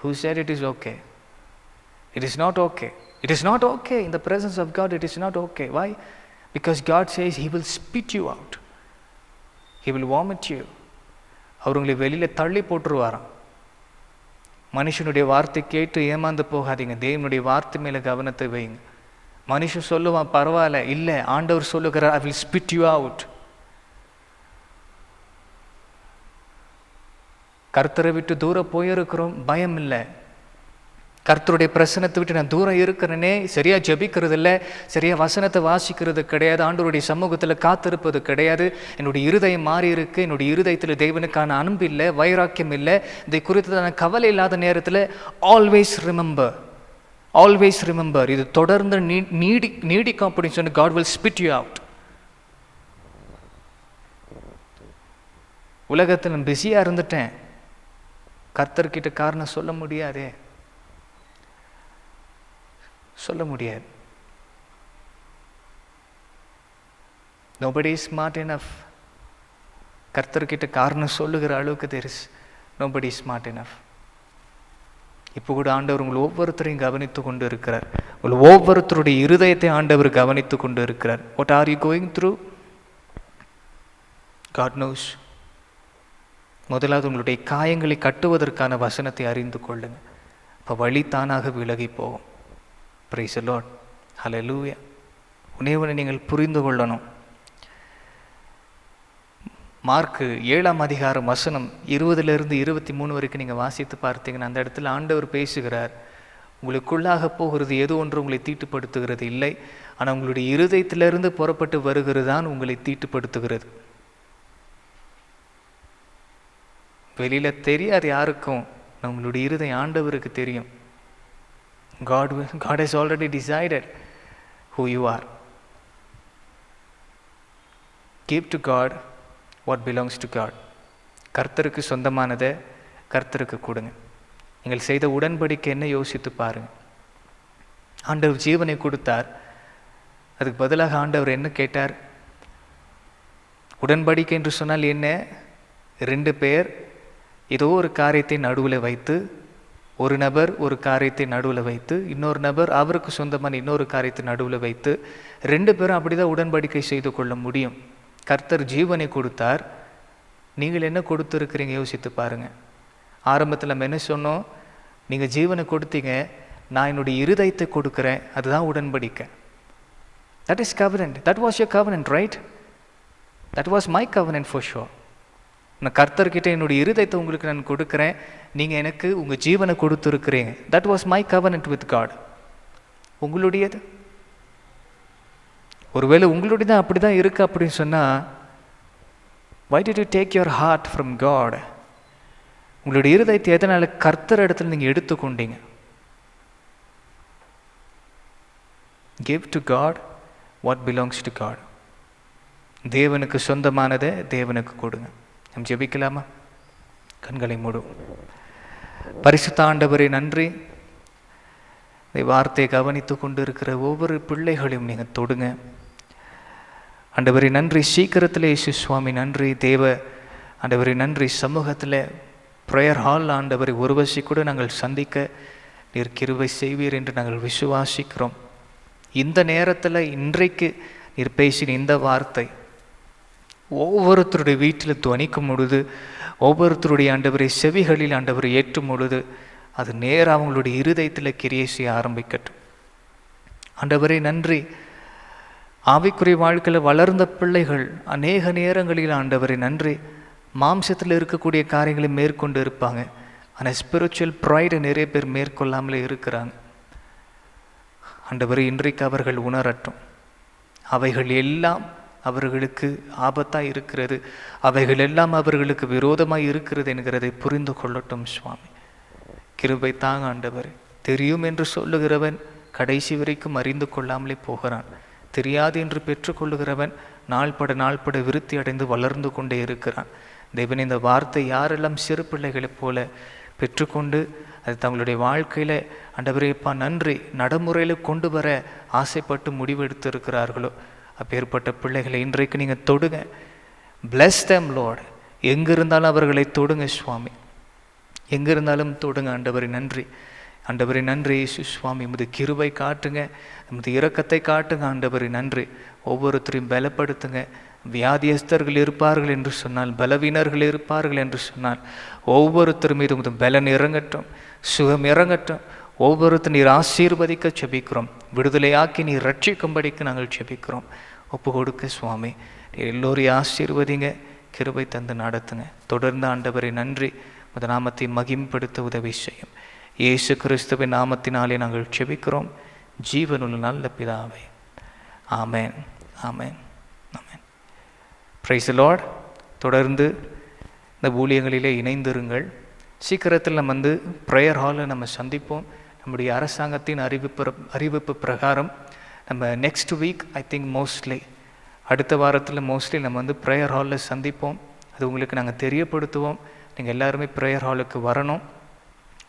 Who said it is okay? It is not okay. It is not okay in the presence of God. It is not okay. Why? Because God says He will spit you out. He will vomit you. அவர் உங்களை வெளியில் தள்ளி போட்டுருவாராம். மனுஷனுடைய வார்த்தை கேட்டு ஏமாந்து போகாதீங்க. தேவனுடைய வார்த்தை மேலே கவனத்தை வைங்க. மனுஷன் சொல்லுவான் பரவாயில்ல, இல்லை, ஆண்டவர் சொல்லுகிறார் I will spit you out. கர்த்தரை விட்டு தூரம் போயிருக்கிறோம், பயம் இல்லை. கர்த்தருடைய பிரசனத்தை விட்டு நான் தூரம் இருக்கிறேனே, சரியாக ஜெபிக்கிறது இல்லை, சரியாக வசனத்தை வாசிக்கிறது கிடையாது, ஆண்டவருடைய சமூகத்தில் காத்திருப்பது கிடையாது, என்னுடைய இருதயம் மாறி இருக்கு, என்னுடைய இருதயத்தில் தேவனுக்கான அன்பு இல்லை, வைராக்கியம் இல்லை, இதை குறித்து கவலை இல்லாத நேரத்தில் ஆல்வேஸ் ரிமெம்பர், இது தொடர்ந்து நீடிக்கும் அப்படின்னு சொன்ன God will spit you out. உலகத்தில் நான் பிஸியாக இருந்துட்டேன், கர்த்தர்கிட்ட காரணம் சொல்ல முடியாது. Nobody is smart enough. கர்த்தர்கிட்ட காரணம் சொல்லுகிற அளவுக்கு there is nobody is smart enough. இப்போ கூட ஆண்டவர் உங்களை ஒவ்வொருத்தரையும் கவனித்து கொண்டு இருக்கிறார். உங்கள் ஒவ்வொருத்தருடைய இருதயத்தை ஆண்டவர் கவனித்து கொண்டு இருக்கிறார். What are you going through? God knows. முதலாவது உங்களுடைய காயங்களை கட்டுவதற்கான வசனத்தை அறிந்து கொள்ளுங்க. இப்போ வழி தானாக விலகி போகும். Praise the Lord. Hallelujah. உன்னை நீங்கள் புரிந்து கொள்ளணும். மார்க்கு 7ஆம் அதிகாரம் வசனம் 20லிருந்து 23 வரைக்கும் நீங்கள் வாசித்து பார்த்தீங்கன்னா அந்த இடத்துல ஆண்டவர் பேசுகிறார். உங்களுக்குள்ளாக போகிறது எது ஒன்று உங்களை தீட்டுப்படுத்துகிறது இல்லை, ஆனால் உங்களுடைய இருதயத்திலிருந்து புறப்பட்டு வருகிறது தான் உங்களை தீட்டுப்படுத்துகிறது. வெளியில் தெரியாது யாருக்கும், உங்களுடைய இருதயம் ஆண்டவருக்கு தெரியும். God has already decided who you are. Give to God what belongs to God. கர்த்தருக்கு சொந்தமானதை கர்த்தருக்கு கொடுங்க. நீங்கள் செய்த உடன்படிக்கை என்ன யோசித்து பாருங்க. ஆண்டவர் ஜீவனை கொடுத்தார், அதுக்கு பதிலாக ஆண்டவர் என்ன கேட்டார்? உடன்படிக்கை என்று சொன்னால் என்ன? 2 பேர் ஏதோ ஒரு காரியத்தை நடுவில் வைத்து, ஒரு நபர் ஒரு காரியத்தை நடுவில் வைத்து, இன்னொரு நபர் அவருக்கு சொந்தமான இன்னொரு காரியத்தை நடுவில் வைத்து 2 பேரும் அப்படிதான் உடன்படிக்கை செய்து கொள்ள முடியும். கர்த்தர் ஜீவனை கொடுத்தார், நீங்கள் என்ன கொடுத்துருக்கிறீங்க யோசித்து பாருங்க. ஆரம்பத்தில் நம்ம என்ன சொன்னோம்? நீங்கள் ஜீவனை கொடுத்தீங்க, நான் என்னுடைய இருதயத்தை கொடுக்குறேன், அதுதான் உடன்படிக்கை. That is covenant. That was your covenant, right? That was my covenant for sure. நான் கர்த்தர்கிட்ட என்னுடைய இருதயத்தை உங்களுக்கு நான் கொடுக்குறேன், நீங்கள் எனக்கு உங்கள் ஜீவனை கொடுத்துருக்குறீங்க. That was my covenant with God. உங்களுடையது ஒருவேளை உங்களுடையதான் அப்படி தான் இருக்கு அப்படின்னு சொன்னால், why did you take your heart from God? உங்களுடைய இருதயத்தை எதனால் கர்த்தர் இடத்துல நீங்கள் எடுத்துக்கொண்டீங்க? Give to God what belongs to God. தேவனுக்கு சொந்தமானதை தேவனுக்கு கொடுங்க. நாம் ஜெபிக்கலாமா? கண்களை மூடும். பரிசுத்த ஆண்டவரே நன்றி. இந்த வார்த்தையை கவனித்து கொண்டு இருக்கிற ஒவ்வொரு பிள்ளைகளையும் நீங்கள் தொடுங்க ஆண்டவரே. நன்றி. சீக்கிரத்தில் இயேசு சுவாமி நன்றி. தேவ ஆண்டவரே நன்றி. சமூகத்தில் ப்ரேயர் ஹால் ஆண்டவரை ஒருவசி கூட நாங்கள் சந்திக்க நீர் கிருபை செய்வீர் என்று நாங்கள் விசுவாசிக்கிறோம். இந்த நேரத்தில் இன்றைக்கு நீர் பேசின இந்த வார்த்தை ஒவ்வொருத்தருடைய வீட்டில் துவனிக்கும் பொழுது, ஒவ்வொருத்தருடைய ஆண்டவரை செவிகளில் ஆண்டவரை ஏற்றும் பொழுது, அது நேராக அவங்களுடைய இருதயத்தில் கிரியை செய்ய ஆரம்பிக்கட்டும். ஆண்டவரே நன்றி. ஆவிக்குரிய வாழ்க்கையில் வளர்ந்த பிள்ளைகள் அநேக நேரங்களில் ஆண்டவரை நன்றி மாம்சத்தில் இருக்கக்கூடிய காரியங்களை மேற்கொண்டு இருப்பாங்க, ஆனால் ஸ்பிரிச்சுவல் ப்ரைடை நிறைய பேர் மேற்கொள்ளாமலே இருக்கிறாங்க. ஆண்டவரே, இன்றைக்கு அவர்கள் உணரட்டும், அவைகள் எல்லாம் அவர்களுக்கு ஆபத்தாய் இருக்கிறது, அவைகள் எல்லாம் அவர்களுக்கு விரோதமாய் இருக்கிறது என்கிறதை புரிந்து கொள்ளட்டும் சுவாமி. கிருபை தாங்க ஆண்டவரே. தெரியும் என்று சொல்லுகிறவன் கடைசி வரைக்கும் அறிந்து கொள்ளாமலே போகிறான். தெரியாது என்று பெற்றுக்கொள்ளுகிறவன் நாள்பட விருத்தி அடைந்து வளர்ந்து கொண்டே இருக்கிறான். தேவன், இந்த வார்த்தை யாரெல்லாம் சிறு பிள்ளைகளைப் போல பெற்றுக்கொண்டு அது தங்களுடைய வாழ்க்கையில் ஆண்டவரேப்பா நன்றி நடைமுறையில் கொண்டு வர ஆசைப்பட்டு முடிவெடுத்து இருக்கிறார்களோ, அப்பேற்பட்ட பிள்ளைகளை இன்றைக்கு நீங்கள் தொடுங்க. Plus them Lord. எங்கே இருந்தாலும் அவர்களை தொடுங்க சுவாமி, எங்கே இருந்தாலும் தொடுங்க ஆண்டவரே. நன்றி ஆண்டவரே, நன்றி இயேசு சுவாமி. உமது கிருபை காட்டுங்க, உமது இரக்கத்தை காட்டுங்க ஆண்டவரே. நன்றி. ஒவ்வொருத்தரையும் பலப்படுத்துங்க. வியாதியஸ்தர்கள் இருப்பார்கள் என்று சொன்னால், பலவீனர்கள் இருப்பார்கள் என்று சொன்னால், ஒவ்வொருத்தரும் மீது உமது பலன் இறங்கட்டும், சுகம் இறங்கட்டும். ஒவ்வொருத்தர் நீர் ஆசீர்வதிக்க செபிக்கிறோம், விடுதலையாக்கி நீர் ரட்சிக்கும்படிக்கு நாங்கள் செபிக்கிறோம். ஒப்பு கொடுக்க சுவாமி. நீர் எல்லோரையும் ஆசீர்வதிங்க, கிருபை தந்து நடத்துங்க. தொடர்ந்து ஆண்டவரை நன்றி. உமது நாமத்தை மகிமைப்படுத்த உதவி செய்யும். இயேசு கிறிஸ்துவின் நாமத்தினாலே நாங்கள் செபிக்கிறோம், ஜீவனுள்ள நல்ல பிதாவே. Amen, amen, amen. Praise the Lord. தொடர்ந்து இந்த ஊழியங்களிலே இணைந்திருங்கள். சீக்கிரத்தில் நம்ம ப்ரேயர் ஹாலில் நம்ம சந்திப்போம். நம்முடைய அரசாங்கத்தின் அறிவிப்பு பிரகாரம் நம்ம next week I think mostly அடுத்த வாரத்தில் மோஸ்ட்லி நம்ம ப்ரேயர் ஹாலில் சந்திப்போம். அது உங்களுக்கு நாங்கள் தெரியப்படுத்துவோம். நீங்கள் எல்லாருமே ப்ரேயர் ஹாலுக்கு வரணும்.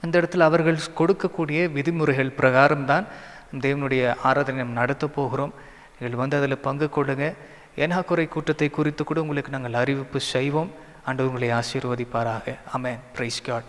அந்த இடத்துல அவர்கள் கொடுக்கக்கூடிய விதிமுறைகள் பிரகாரம் தான் தேவனுடைய ஆராதனை நம்ம நடத்த போகிறோம். நீங்கள் அதில் பங்கு கொள்ளுங்க. ஏனாக்குறை கூட்டத்தை குறித்து கூட உங்களுக்கு நாங்கள் அறிவிப்பு செய்வோம். ஆண்டவர் உங்களை ஆசீர்வதிப்பாராக. ஆமென். Praise God.